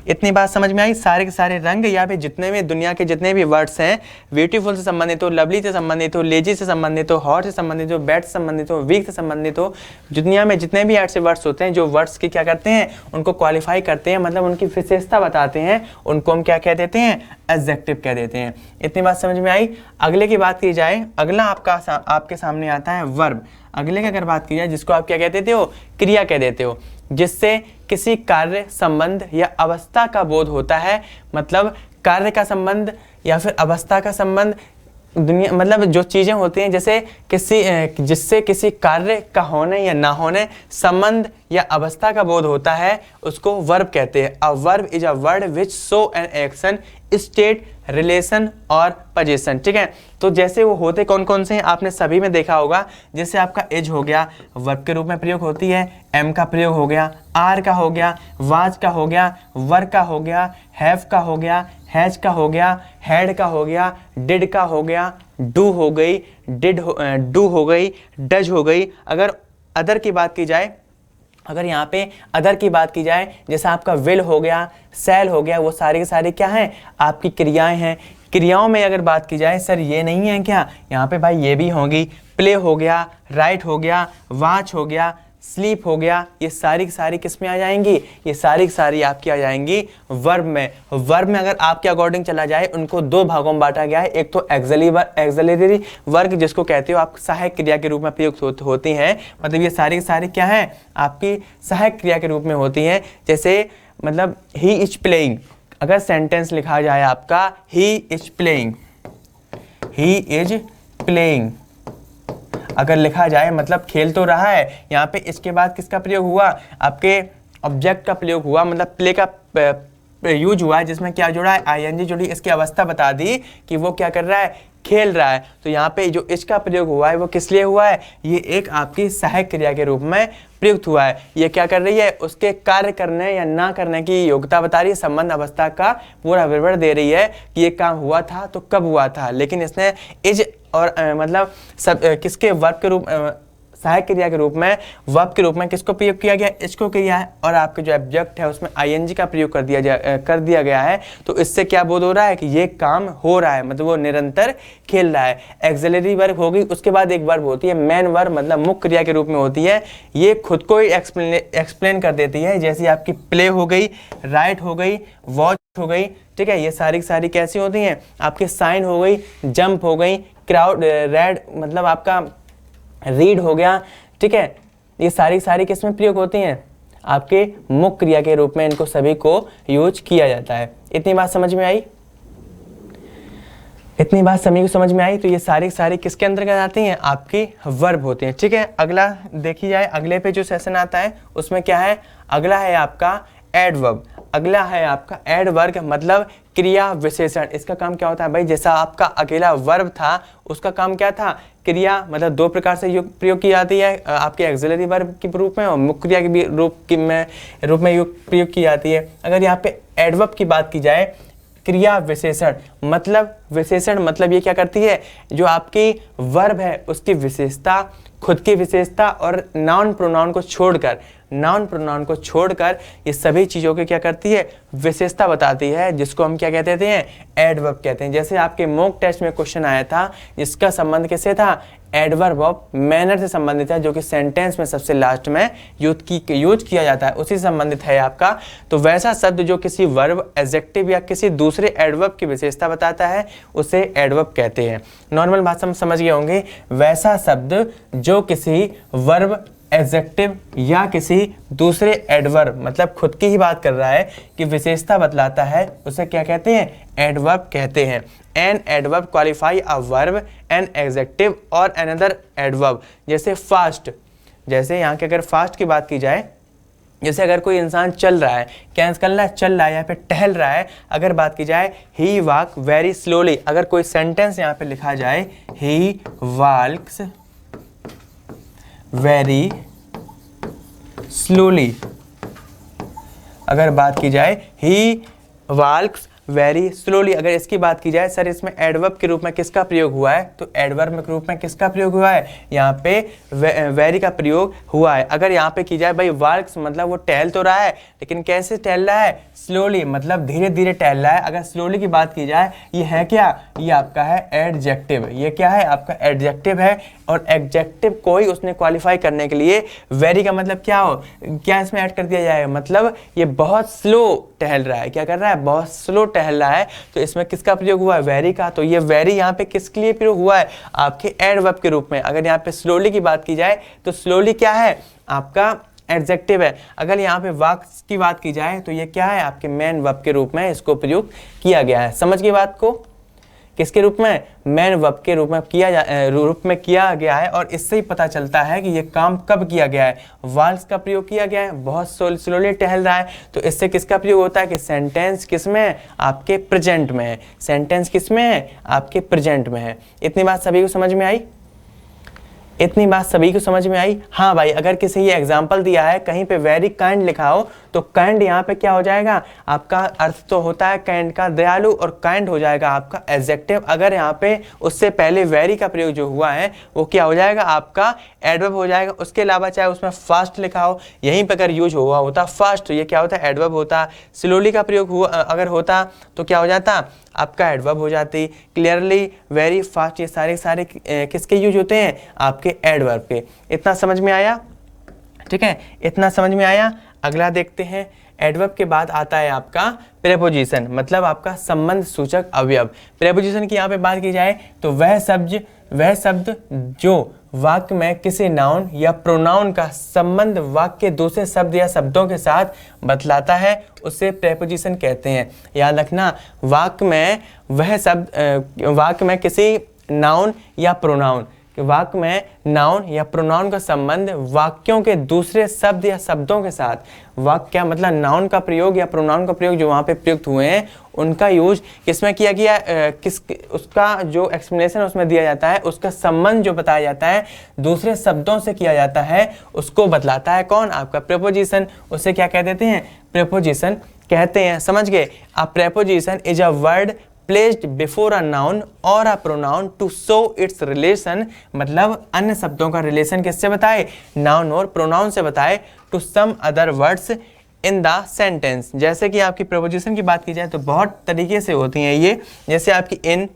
इतनी बात समझ में आई। सारे के सारे रंग या फिर जितने भी दुनिया के जितने भी वर्ड्स हैं, ब्यूटीफुल से संबंधित हो, लवली से संबंधित हो, लेजी से संबंधित हो, हॉट से संबंधित हो, बैड से संबंधित हो, वीक से संबंधित हो, दुनिया में जितने भी ऐसे वर्ड्स होते हैं जो वर्ड्स की क्या करते हैं, उनको क्वालिफाई करते हैं, मतलब उनकी विशेषता बताते हैं, उनको हम क्या कह देते हैं, एडजेक्टिव कह देते हैं। इतनी बात समझ में आई। अगले की बात की जाए, अगला आपके सामने आता है वर्ब। अगले की अगर बात की जाए जिसको आप क्या कह देते हो, क्रिया कह देते हो, जिससे किसी कार्य, संबंध या अवस्था का बोध होता है। मतलब कार्य का संबंध या फिर अवस्था का संबंध, दुनिया मतलब जो चीजें होती हैं जैसे जिससे किसी कार्य का होने या ना होने, संबंध या अवस्था का बोध होता है, उसको वर्ब कहते हैं। A verb is a word which show an action, state, relation और पोजीशन, ठीक है। तो जैसे वो होते कौन कौन से हैं आपने सभी में देखा होगा, जैसे आपका एज हो गया, वर्ब के रूप में प्रयोग होती है, एम का प्रयोग हो गया, आर का हो गया, वाज का हो गया, वर का हो गया, हैव का हो गया, हैज का हो गया, हैड का हो गया, डिड का हो गया, डू हो गई, डू हो गई, डज हो गई। अगर अदर की बात की जाए, अगर यहाँ पे अदर की बात की जाए, जैसा आपका विल हो गया, सेल हो गया, वो सारे के सारे क्या हैं, आपकी क्रियाएं हैं। क्रियाओं में अगर बात की जाए, सर ये नहीं है क्या, यहाँ पे भाई ये भी होंगी, प्ले हो गया, राइट हो गया, वॉच हो गया, स्लीप हो गया, ये सारी की सारी किस में आ जाएंगी, ये सारी की सारी आपकी आ जाएंगी वर्ब में। वर्ब में अगर आपके अकॉर्डिंग चला जाए, उनको दो भागों में बांटा गया है। एक तो एक्सिलरी वर्ग जिसको कहते हो आप सहायक क्रिया के रूप में प्रयुक्त होती हैं, मतलब ये सारी की सारी क्या है, आपकी सहायक क्रिया के रूप में होती हैं। जैसे मतलब ही इज प्लेइंग, अगर सेंटेंस लिखा जाए आपका he is playing, he is playing अगर लिखा जाए मतलब खेल तो रहा है। यहाँ पे इसके बाद किसका प्रयोग हुआ, आपके ऑब्जेक्ट का प्रयोग हुआ, मतलब प्ले का यूज हुआ है, जिसमें क्या जुड़ा है, आईएनजी जुड़ी, इसकी अवस्था बता दी कि वो क्या कर रहा है, खेल रहा है। तो यहाँ पे जो इसका प्रयोग हुआ है वो किस लिए हुआ है, ये एक आपकी सहायक क्रिया के रूप में प्रयुक्त हुआ है। ये क्या कर रही है, उसके कार्य करने या ना करने की योग्यता बता रही है, संबंध अवस्था का पूरा विवरण दे रही है कि ये काम हुआ था तो कब हुआ था। लेकिन इसने इज और मतलब सब किसके वर्ब के रूप सहायक क्रिया के रूप में, वर्ब के रूप में किसको प्रयोग किया गया, इसको किया है, और आपके जो ऑब्जेक्ट है उसमें आईएनजी का प्रयोग कर दिया गया है। तो इससे क्या बोध हो रहा है कि ये काम हो रहा है, मतलब वो निरंतर खेल रहा है। एक्सिलरी वर्ब होगी, उसके बाद एक वर्ब होती है मेन वर्ब, मतलब मुख्य क्रिया के रूप में होती है। ये खुद को ही एक्सप्लेन कर देती है, जैसे आपकी प्ले हो गई, राइट हो गई, वॉच हो गई, ठीक है। ये सारी कैसी होती हैं, आपके साइन हो गई, जंप हो गई, क्राउड, रेड मतलब आपका रीड हो गया, ठीक है। ये सारी किसमें प्रयोग होती हैं, आपके मुख्य क्रिया के रूप में इनको सभी को यूज किया जाता है। इतनी बात समझ में आई, इतनी बात सभी को समझ में आई। तो ये सारी किसके अंतर्गत आती हैं, आपकी वर्ब होती हैं, ठीक है। अगला देखी जाए, अगले पे जो सेशन आता है उसमें क्या है, अगला है आपका एडवर्ब। अगला है आपका एडवर्ब, मतलब क्रिया विशेषण। इसका काम क्या होता है भाई, जैसा आपका अकेला वर्ब था उसका काम क्या था, क्रिया, मतलब दो प्रकार से प्रयोग की जाती है, आपके एक्सिलरी वर्ब के रूप में और मुख्य क्रिया के रूप में प्रयोग की जाती है। अगर यहाँ पे एडवर्ब की बात की जाए, क्रिया विशेषण मतलब ये क्या करती है, जो आपकी वर्ब है उसकी विशेषता, खुद की विशेषता और नाउन प्रोनाउन को छोड़कर ये सभी चीज़ों के क्या करती है, विशेषता बताती है, जिसको हम क्या कहते हैं, एडवर्ब कहते हैं। जैसे आपके मॉक टेस्ट में क्वेश्चन आया था, जिसका संबंध किससे था, एडवर्ब ऑफ मैनर से संबंधित है, जो कि सेंटेंस में सबसे लास्ट में यूज किया जाता है, उसी से संबंधित है आपका। तो वैसा शब्द जो किसी वर्ब, एडजेक्टिव या किसी दूसरे एडवर्ब की विशेषता बताता है उसे एडवर्ब कहते हैं। नॉर्मल भाषा में समझ गए होंगे, वैसा शब्द जो किसी वर्ब, एडजेक्टिव या किसी दूसरे एडवर्ब, मतलब खुद की ही बात कर रहा है कि विशेषता बतलाता है, उसे क्या कहते हैं, एडवर्ब कहते हैं। An adverb qualify a verb, an adjective और अनदर एडवर्ब। जैसे फास्ट, जैसे यहाँ के अगर फास्ट की बात की जाए, जैसे अगर कोई इंसान चल रहा है, क्या करना है, चल रहा है या फिर टहल रहा है। अगर बात की जाए ही वॉक वेरी स्लोली, अगर कोई सेंटेंस यहाँ पे लिखा जाए ही वॉक्स वेरी स्लोली, अगर बात की जाए ही वॉक्स वेरी स्लोली, अगर इसकी बात की जाए, सर इसमें एडवर्ब के रूप में किसका प्रयोग हुआ है, तो एडवर्ब के रूप में किसका प्रयोग हुआ है, यहाँ पे वेरी का प्रयोग हुआ है। अगर यहाँ पे की जाए भाई वॉक्स, मतलब वो टहल तो रहा है, लेकिन कैसे टहल रहा है, स्लोली, मतलब धीरे धीरे टहल रहा है। अगर स्लोली की बात की जाए, ये है क्या, ये आपका है एडजेक्टिव, ये क्या है, आपका एडजेक्टिव है। और एडजेक्टिव को ही उसने क्वालिफाई करने के लिए वेरी का मतलब क्या इसमें ऐड कर दिया जाएगा, मतलब ये बहुत स्लो टहल रहा है, क्या कर रहा है, बहुत स्लो टहल रहा है। तो इसमें किसका प्रयोग हुआ है, वेरी का। तो ये वेरी यहाँ पे किसके लिए प्रयोग हुआ है, आपके एडवर्ब के रूप में। अगर यहाँ पे स्लोली की बात की जाए, तो स्लोली क्या है, आपका एडजेक्टिव है। अगर यहाँ पे वॉक्स की बात की जाए, तो ये क्या है, आपके मेन वर्ब के रूप में इसको प्रयोग किया गया है। समझ गई बात को, किसके रूप में, मेन वर्ब के रूप में किया गया है। और इससे ही पता चलता है कि ये काम कब किया गया है, वॉक्स का प्रयोग किया गया है, बहुत स्लोली टहल रहा है। तो इससे किसका प्रयोग होता है कि सेंटेंस किसमें है, आपके प्रेजेंट में है, सेंटेंस किसमें है, आपके प्रेजेंट में है। इतनी बात सभी को समझ में आई, इतनी बात सभी को समझ में आई। हाँ भाई, अगर किसी ये एग्जाम्पल दिया है, कहीं पे वेरी काइंड लिखा हो, तो काइंड यहाँ पे क्या हो जाएगा, आपका अर्थ तो होता है काइंड का, दयालु, और काइंड हो जाएगा आपका एडजेक्टिव। अगर यहाँ पे उससे पहले वेरी का प्रयोग जो हुआ है वो क्या हो जाएगा, आपका एडवर्ब हो जाएगा। उसके अलावा चाहे उसमें फास्ट लिखा हो, यहीं पर अगर यूज हुआ होता फास्ट, ये क्या होता है, एडवर्ब होता। स्लोली का प्रयोग हुआ अगर होता तो क्या हो जाता, आपका एडवर्ब हो जाती। क्लियरली, वेरी, फास्ट, ये सारे किसके यूज होते हैं, आपके एडवर्ब के। इतना समझ में आया, ठीक है, इतना समझ में आया। अगला देखते हैं एडवर्ब के बाद आता है आपका प्रेपोजिशन, मतलब आपका संबंध सूचक अवयव। प्रेपोजिशन की यहाँ पे बात की जाए तो वह शब्द जो वाक्य में किसी नाउन या प्रोनाउन का संबंध वाक्य के दूसरे शब्द या शब्दों के साथ बतलाता है, उसे प्रेपोजिशन कहते हैं। याद रखना, वाक्य में किसी नाउन या प्रोनाउन, वाक्य में नाउन या प्रोनाउन का संबंध वाक्यों के दूसरे शब्द या शब्दों के साथ, वाक्य क्या मतलब नाउन का प्रयोग या प्रोनाउन का प्रयोग जो वहाँ पे प्रयुक्त हुए हैं उनका यूज किसमें किया गया, उसका जो एक्सप्लेनेशन उसमें दिया जाता है, उसका संबंध जो बताया जाता है दूसरे शब्दों से किया जाता है, उसको बतलाता है कौन, आपका प्रेपोजिशन। उसे क्या कह देते हैं, प्रेपोजिशन कहते हैं। समझ गए। A preposition is a word placed before a noun or a pronoun to show its relation, मतलब अन्य शब्दों का रिलेशन किससे बताए, नाउन और प्रोनाउन से बताए, to some other words in the sentence। जैसे कि आपकी प्रेपोजिशन की बात की जाए तो बहुत तरीके से होती हैं ये, जैसे आपकी in,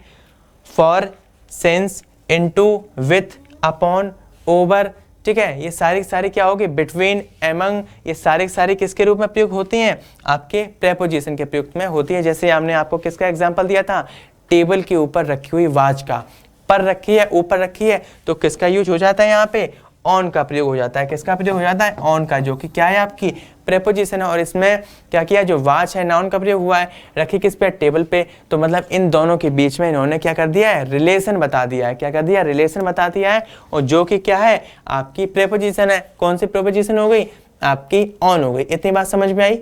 for, since, into, with, upon, over, ठीक है, ये सारी क्या होगी, बिटवीन, एमंग, ये सारी किसके रूप में प्रयुक्त होती हैं, आपके प्रेपोजिशन के प्रयुक्त में होती है। जैसे हमने आपको किसका एग्जांपल दिया था, टेबल के ऊपर रखी हुई वॉच का, पर रखी है, ऊपर रखी है, तो किसका यूज हो जाता है, यहाँ पे ऑन का प्रयोग हो जाता है। किसका प्रयोग हो जाता है, ऑन का, जो कि क्या है आपकी प्रेपोजिशन है। और इसमें क्या किया, जो वॉच है नाउन का प्रयोग हुआ है, रखी किस पे, टेबल पे, तो मतलब इन दोनों के बीच में इन्होंने क्या कर दिया है, रिलेशन बता दिया है। क्या कर दिया, रिलेशन बता दिया है, और जो कि क्या है, आपकी प्रेपोजिशन है। कौन सी प्रेपोजिशन हो गई, आपकी ऑन हो गई। इतनी बात समझ में आई,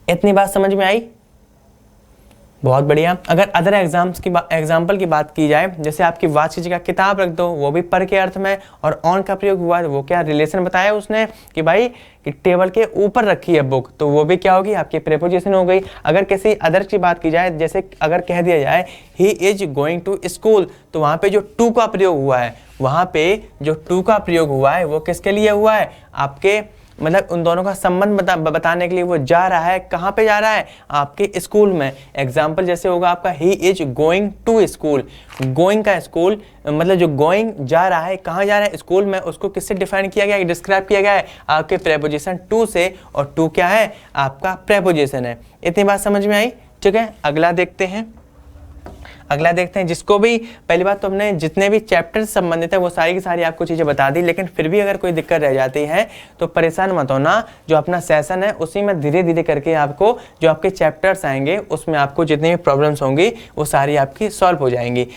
इतनी बात समझ में आई, बहुत बढ़िया। अगर अदर एग्जाम्पल की बात की जाए, जैसे आपकी वॉच की जगह किताब रख दो, वो भी पर के अर्थ में, और ऑन का प्रयोग हुआ, वो क्या रिलेशन बताया उसने कि भाई कि टेबल के ऊपर रखी है बुक, तो वो भी क्या होगी, आपकी प्रेपोजिशन हो गई। अगर किसी अदर की बात की जाए, जैसे अगर कह दिया जाए he is going to school, तो वहाँ पे जो टू का प्रयोग हुआ है, वहाँ पे जो टू का प्रयोग हुआ है वो किसके लिए हुआ है, आपके मतलब उन दोनों का संबंध बताने के लिए। वो जा रहा है, कहाँ पे जा रहा है, आपके स्कूल में। एग्जाम्पल जैसे होगा आपका he is going to school, going का स्कूल मतलब जो गोइंग जा रहा है, कहाँ जा रहा है, स्कूल में, उसको किससे डिफाइन किया गया है, डिस्क्राइब किया गया है, आपके प्रेपोजिशन टू से, और टू क्या है, आपका प्रेपोजिशन है। इतनी बात समझ में आई, ठीक है। अगला देखते हैं, जिसको भी पहली बात तो हमने जितने भी चैप्टर से संबंधित है वो सारी की सारी आपको चीज़ें बता दी, लेकिन फिर भी अगर कोई दिक्कत रह जाती है तो परेशान मत होना। जो अपना सेशन है उसी में धीरे धीरे करके आपको जो आपके चैप्टर्स आएंगे उसमें आपको जितनी भी प्रॉब्लम्स होंगी वो सारी आपकी सॉल्व हो जाएंगी।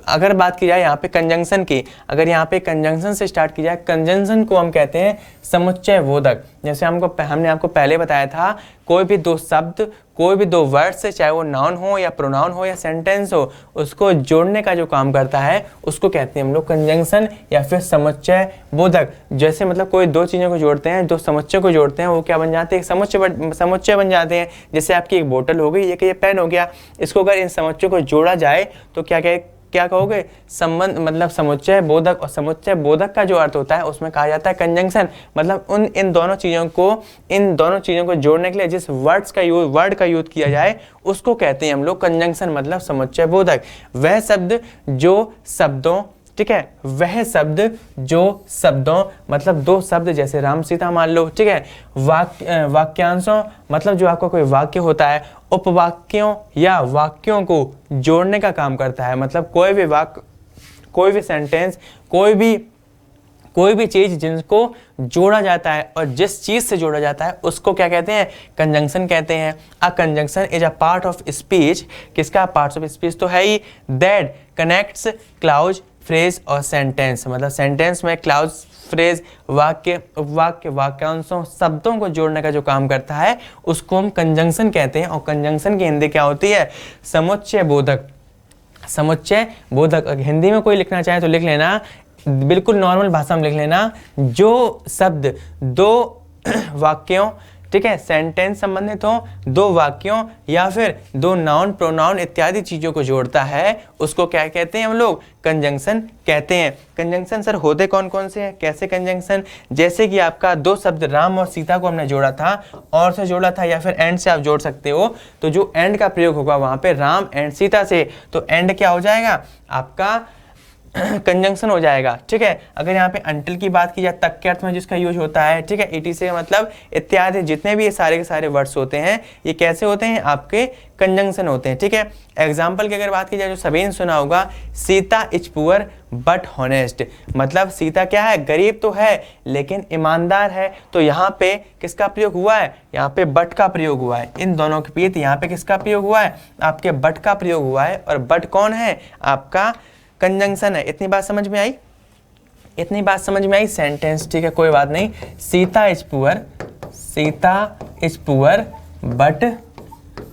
अगर बात की जाए यहाँ पे कंजंक्शन की, अगर यहाँ पे कंजंक्शन से स्टार्ट की जाए, कंजंक्शन को हम कहते हैं समुच्चय बोधक। जैसे हमने आपको पहले बताया था, कोई भी दो शब्द, कोई भी दो वर्ड्स, चाहे वो नाउन हो या प्रोनाउन हो या सेंटेंस हो, उसको जोड़ने का जो काम करता है उसको कहते हैं हम लोग कंजंक्शन या फिर समुच्चय बोधक। जैसे मतलब कोई दो चीज़ों को जोड़ते हैं, दो समुच्चय को जोड़ते हैं, वो क्या बन जाते हैं, समुच्चय बन जाते हैं। जैसे आपकी एक बोतल हो गई, ये पेन हो गया, इसको अगर इन समुच्चयों को जोड़ा जाए तो क्या कहोगे, संबंध, मतलब समुच्चय बोधक। और समुच्चय बोधक का जो अर्थ होता है उसमें कहा जाता है कंजंक्शन, मतलब इन दोनों चीज़ों को जोड़ने के लिए जिस वर्ड का यूज किया जाए उसको कहते हैं हम लोग कंजंक्शन, मतलब समुच्चय बोधक। वह शब्द जो शब्दों, ठीक है, वह शब्द जो शब्दों, मतलब दो शब्द जैसे राम सीता मान लो, ठीक है, वाक्यांशों, मतलब जो आपका कोई वाक्य होता है, उपवाक्यों या वाक्यों को जोड़ने का काम करता है। मतलब कोई भी वाक्य, कोई भी सेंटेंस, कोई भी चीज जिनको जोड़ा जाता है और जिस चीज से जोड़ा जाता है उसको क्या कहते हैं, कंजंक्शन कहते हैं। A conjunction is a part of speech, किसका, पार्ट्स ऑफ स्पीच तो है ही, दैट कनेक्ट्स क्लाउज, फ्रेज और सेंटेंस। मतलब सेंटेंस में क्लाउज, फ्रेज, वाक्य, उपवाक्य, वाक्यांशों, शब्दों को जोड़ने का जो काम करता है उसको हम कंजंक्शन कहते हैं। और कंजंक्शन की हिंदी क्या होती है, समुच्चय बोधक। समुच्चय बोधक हिंदी में कोई लिखना चाहे तो लिख लेना, बिल्कुल नॉर्मल भाषा में लिख लेना, जो शब्द दो वाक्यों, ठीक है, सेंटेंस संबंधित हो, दो वाक्यों या फिर दो नाउन, प्रोनाउन इत्यादि चीजों को जोड़ता है उसको क्या कहते हैं हम लोग, कंजंक्शन कहते हैं। कंजंक्शन सर होते कौन कौन से हैं, कैसे कंजंक्शन, जैसे कि आपका दो शब्द राम और सीता को हमने जोड़ा था, और से जोड़ा था या फिर एंड से आप जोड़ सकते हो, तो जो एंड का प्रयोग होगा वहां पे राम एंड सीता से, तो एंड क्या हो जाएगा आपका कंजंक्शन हो जाएगा, ठीक है। अगर यहाँ पे अंटिल की बात की जाए तक के अर्थ में जिसका यूज होता है, ठीक है, इटी से मतलब इत्यादि, जितने भी ये सारे के सारे वर्ड्स होते हैं ये कैसे होते हैं, आपके कंजंक्शन होते हैं, ठीक है। एग्जाम्पल की अगर बात की जाए, जो सभी ने सुना होगा, Sita is poor but honest, मतलब सीता क्या है, गरीब तो है लेकिन ईमानदार है। तो यहाँ पे किसका प्रयोग हुआ है, यहाँ पे बट का प्रयोग हुआ है। इन दोनों के बीच यहाँ पे किसका प्रयोग हुआ है, आपके बट का प्रयोग हुआ है। और बट कौन है, आपका कंजंक्शन है। इतनी बात समझ में आई, इतनी बात समझ में आई सेंटेंस, ठीक है, कोई बात नहीं। Sita is poor, Sita is poor but,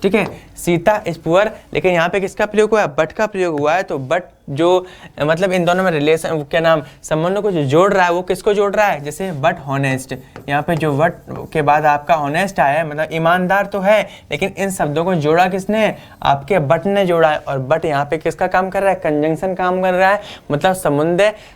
ठीक है, सीता इज पुअर, लेकिन यहाँ पे किसका प्रयोग हुआ है, बट का प्रयोग हुआ है। तो बट जो मतलब इन दोनों में रिलेशन, क्या नाम, संबंधों को जो जोड़ रहा है वो किसको जोड़ रहा है, जैसे बट हॉनेस्ट, यहाँ पे जो बट के बाद आपका हॉनेस्ट आया है, मतलब ईमानदार तो है, लेकिन इन शब्दों को जोड़ा किसने, आपके बट ने जोड़ा है। और बट यहाँ पे किसका काम कर रहा है, कंजंक्शन काम कर रहा है, मतलब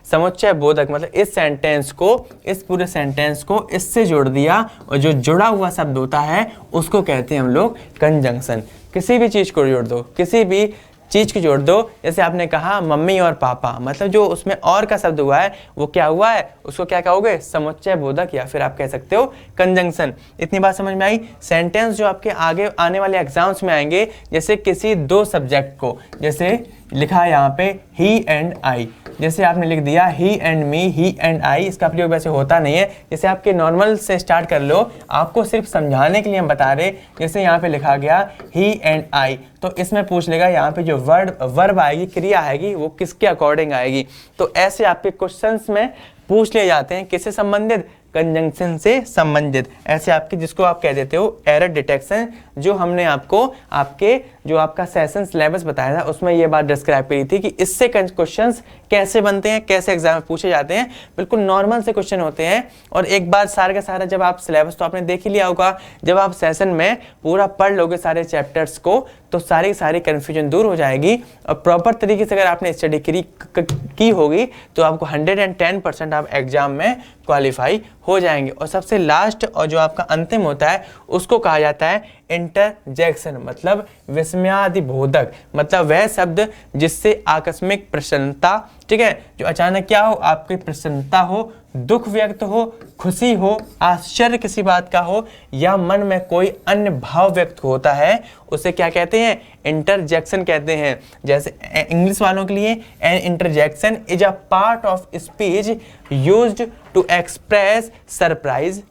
समुच्चय बोधक, मतलब इस सेंटेंस को, इस पूरे सेंटेंस को इससे जोड़ दिया, और जो जुड़ा हुआ शब्द होता है उसको कहते हैं हम लोग कंजंक्शन। किसी भी चीज को जोड़ दो, किसी भी चीज को जोड़ दो, जैसे आपने कहा मम्मी और पापा, मतलब जो उसमें और का शब्द हुआ है वो क्या हुआ है, उसको क्या कहोगे, समुच्चय बोधक, या फिर आप कह सकते हो कंजंक्शन। इतनी बात समझ में आई। सेंटेंस जो आपके आगे आने वाले एग्जाम्स में आएंगे, जैसे किसी दो सब्जेक्ट को, जैसे लिखा है यहाँ पे ही एंड आई, जैसे आपने लिख दिया ही and me, he and I, इसका प्रयोग वैसे होता नहीं है। जैसे आपके नॉर्मल से स्टार्ट कर लो, आपको सिर्फ समझाने के लिए हम बता रहे। जैसे यहाँ पे लिखा गया ही एंड आई, तो इसमें पूछ लेगा यहाँ पे जो वर्ब आएगी, क्रिया आएगी, वो किसके अकॉर्डिंग आएगी। तो ऐसे आपके क्वेश्चंस में पूछ लिए जाते हैं, किससे संबंधित, कंजंक्शन से संबंधित। ऐसे आपके, जिसको आप कह देते हो एरर डिटेक्शन, जो हमने आपको आपके जो आपका सेशन सिलेबस बताया था उसमें ये बात डिस्क्राइब करी थी कि इससे क्वेश्चंस कैसे बनते हैं, कैसे एग्जाम में पूछे जाते हैं। बिल्कुल नॉर्मल से क्वेश्चन होते हैं। और एक बार सारा का सारा, जब आप सिलेबस तो आपने देख ही लिया होगा, जब आप सेशन में पूरा पढ़ लोगे सारे चैप्टर्स को, तो सारी कन्फ्यूजन दूर हो जाएगी। और प्रॉपर तरीके से अगर आपने स्टडी की होगी तो आपको 110% आप एग्जाम में क्वालिफाई हो जाएंगे। और सबसे लास्ट और जो आपका अंतिम होता है उसको कहा जाता है इंटरजेक्शन, मतलब विस्मयादि बोधक, मतलब वह शब्द जिससे आकस्मिक प्रसन्नता, ठीक है, जो अचानक क्या हो, आपकी प्रसन्नता हो, दुख व्यक्त हो, खुशी हो, आश्चर्य किसी बात का हो, या मन में कोई अन्य भाव व्यक्त होता है, उसे क्या कहते हैं, इंटरजेक्शन कहते हैं। जैसे इंग्लिश वालों के लिए an interjection is a part of speech used to express surprise,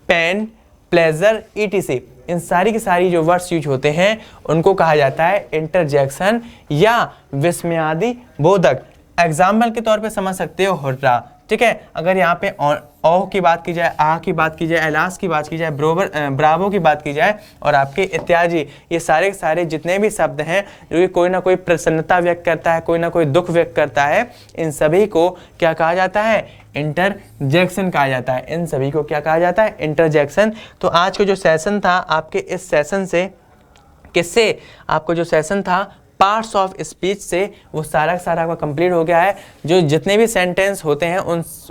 pain, pleasure, etc। इन सारी की सारी जो वर्ड्स यूज होते हैं उनको कहा जाता है इंटरजेक्शन या विस्मयादि बोधक। एग्जाम्पल के तौर पे समझ सकते हो हुर्रा, ठीक है। अगर यहाँ पे ओ की बात की जाए, आ की बात की जाए, एलास की बात की जाए, ब्रावो की बात की जाए, और आपके इत्यादि, ये सारे सारे जितने भी शब्द हैं जो कि कोई ना कोई प्रसन्नता व्यक्त करता है, कोई ना कोई दुख व्यक्त करता है, इन सभी को क्या कहा जाता है, इंटरजेक्शन कहा जाता है। इन सभी को क्या कहा जाता है, इंटरजेक्शन। तो आज का जो सेशन था, आपके इस सेशन से किससे, आपको जो सेशन था पार्ट्स ऑफ स्पीच से, वो सारा आपका कंप्लीट हो गया है। जो जितने भी सेंटेंस होते हैं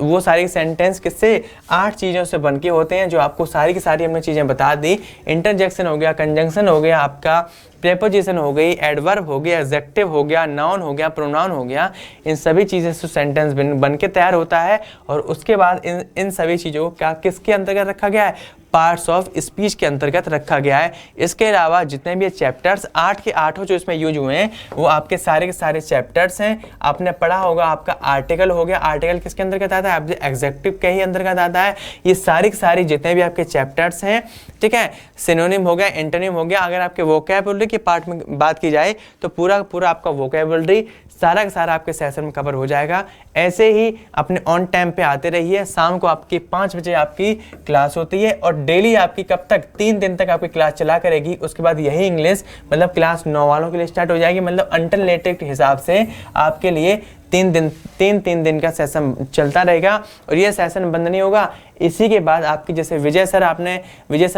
वो सारे सेंटेंस किससे, 8 चीज़ों से बनके होते हैं, जो आपको सारी की सारी हमने चीज़ें बता दी। इंटरजेक्शन हो गया, कंजंक्शन हो गया, आपका प्रेपोजिशन हो गई, एडवर्ब हो गया, एडजेक्टिव हो गया, नाउन हो गया, प्रोनाउन हो गया। इन सभी चीज़ें से सेंटेंस बन के तैयार होता है। और उसके बाद इन सभी चीज़ों को क्या किसके अंतर्गत रखा गया है, पार्ट्स ऑफ स्पीच के अंतर्गत रखा गया है। इसके अलावा जितने भी चैप्टर्स 8 के 8 जो इसमें यूज हुए हैं, वो आपके सारे के सारे चैप्टर्स हैं। आपने पढ़ा होगा, आपका आर्टिकल हो गया, आर्टिकल किसके अंतर्गत आता है, आपके एग्जेक्टिव के ही अंतर्गत आता है। ये सारी के सारी जितने भी आपके चैप्टर्स हैं, ठीक है, सिनोनिम हो गया, एंटोनिम हो गया। अगर आपके वोकैबुलरी के पार्ट में बात की जाए तो पूरा आपका वोकैबुलरी सारा का सारा आपके सेशन में कवर हो जाएगा। ऐसे ही अपने ऑन टाइम पे आते रहिए। शाम को आपकी 5 बजे आपकी क्लास होती है, और डेली आपकी कब तक, 3 दिन तक आपकी क्लास चला करेगी। उसके बाद यही इंग्लिश मतलब क्लास 9 वालों के लिए स्टार्ट हो जाएगी। मतलब अल्टरनेटिव के हिसाब से आपके लिए 3 दिन का सेशन चलता रहेगा, और ये सेशन बंद नहीं होगा। इसी के बाद आपकी, जैसे विजय सर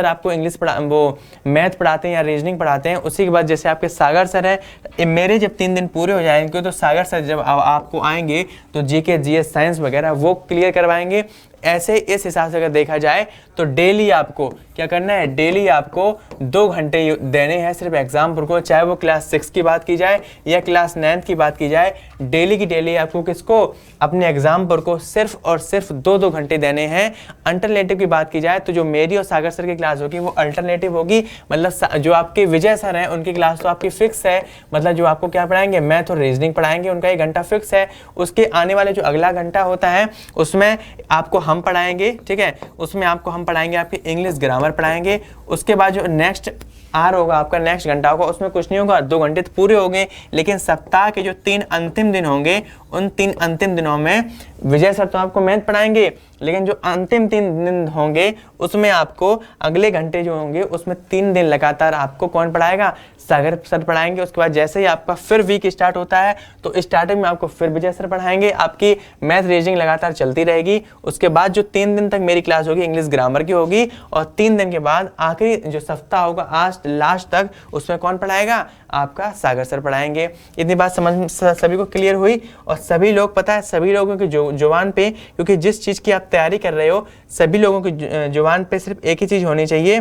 आपको इंग्लिश वो मैथ पढ़ाते हैं या रीजनिंग पढ़ाते हैं। उसी के बाद जैसे आपके सागर सर है, मेरे जब 3 दिन पूरे हो जाएंगे तो सागर सर जब आपको आएंगे तो जीके, जीएस, साइंस वगैरह वो क्लियर करवाएंगे। ऐसे इस हिसाब से अगर देखा जाए तो डेली आपको क्या करना है, डेली आपको 2 घंटे देने हैं सिर्फ एग्जाम पर को, चाहे वो क्लास 6 की बात की जाए या क्लास 9 की बात की जाए। डेली की डेली लिए आपको किसको, अपने एग्जाम्पल को सिर्फ और सिर्फ 2-2 घंटे देने हैं। अल्टरनेटिव की बात की जाए तो जो मेरी और सागर सर की क्लास होगी वो अल्टरनेटिव होगी, मतलब जो आपके विजय सर हैं उनकी क्लास तो आपकी फिक्स है, मतलब जो आपको क्या पढ़ाएंगे, मैथ और रीजनिंग पढ़ाएंगे, उनका 1 घंटा फिक्स है। उसके आने वाले जो अगला घंटा होता है उसमें आपको हम पढ़ाएंगे, ठीक है, उसमें आपको हम पढ़ाएंगे आपकी इंग्लिश ग्रामर पढ़ाएंगे। उसके बाद जो नेक्स्ट आर होगा आपका, नेक्स्ट घंटा होगा, उसमें कुछ नहीं होगा, 2 घंटे तो पूरे हो गए। लेकिन सप्ताह के जो 3 अंतिम दिन होंगे उन 3 अंतिम दिनों में विजय सर तो आपको मैथ पढ़ाएंगे, लेकिन जो अंतिम 3 दिन होंगे उसमें आपको अगले घंटे जो होंगे उसमें 3 दिन लगातार आपको कौन पढ़ाएगा, सागर सर पढ़ाएंगे। उसके बाद जैसे ही आपका फिर वीक स्टार्ट होता है तो स्टार्टिंग में आपको फिर विजय सर पढ़ाएंगे, आपकी मैथ रीजनिंग लगातार चलती रहेगी। उसके बाद जो 3 दिन तक मेरी क्लास होगी इंग्लिश ग्रामर की होगी, और 3 दिन के बाद आखिरी जो सप्ताह होगा आज लास्ट तक उसमें कौन पढ़ाएगा, आपका सागर सर पढ़ाएंगे। इतनी बात समझ सभी को क्लियर हुई। और सभी लोग पता है, सभी लोगों की जुबान पे, क्योंकि जिस चीज़ की आप तैयारी कर रहे हो सभी लोगों की जुबान पे सिर्फ एक ही चीज़ होनी चाहिए,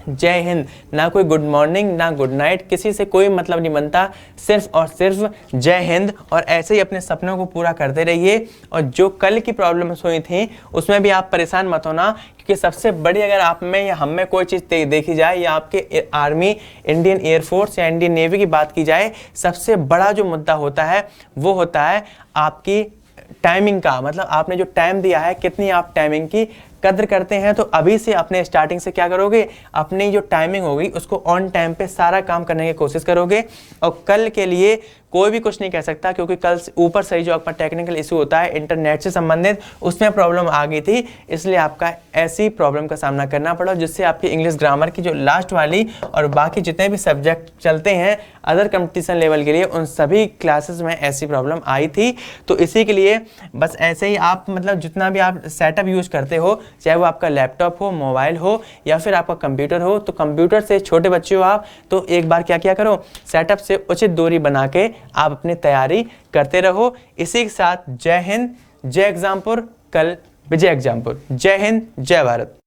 जय हिंद। ना कोई गुड मॉर्निंग ना गुड नाइट, किसी से कोई मतलब नहीं बनता, सिर्फ और सिर्फ जय हिंद। और ऐसे ही अपने सपनों को पूरा करते रहिए। और जो कल की प्रॉब्लम्स हुई थी उसमें भी आप परेशान मत होना, क्योंकि सबसे बड़ी अगर आप में या हम में कोई चीज़ देखी जाए या आपके आर्मी, इंडियन एयरफोर्स या इंडियन नेवी की बात की जाए, सबसे बड़ा जो मुद्दा होता है वो होता है आपकी टाइमिंग का। मतलब आपने जो टाइम दिया है कितनी आप टाइमिंग की कद्र करते हैं। तो अभी से अपने स्टार्टिंग से क्या करोगे, अपनी जो टाइमिंग होगी उसको ऑन टाइम पे सारा काम करने की कोशिश करोगे। और कल के लिए कोई भी कुछ नहीं कह सकता, क्योंकि कल ऊपर से जो आपका टेक्निकल इशू होता है इंटरनेट से संबंधित, उसमें प्रॉब्लम आ गई थी, इसलिए आपका ऐसी प्रॉब्लम का सामना करना पड़ा, जिससे आपकी इंग्लिश ग्रामर की जो लास्ट वाली और बाकी जितने भी सब्जेक्ट चलते हैं अदर कंपटीशन लेवल के लिए, उन सभी क्लासेस में ऐसी प्रॉब्लम आई थी। तो इसी के लिए बस ऐसे ही आप मतलब जितना भी आप सेटअप यूज करते हो, चाहे वो आपका लैपटॉप हो, मोबाइल हो या फिर आपका कंप्यूटर हो, तो कंप्यूटर से छोटे बच्चे हो आप, तो एक बार क्या किया करो, सेटअप से उचित दूरी बना के आप अपनी तैयारी करते रहो। इसी के साथ जय हिंद, जय एग्जामपुर, कल विजय एग्जामपुर। जय हिंद, जय भारत।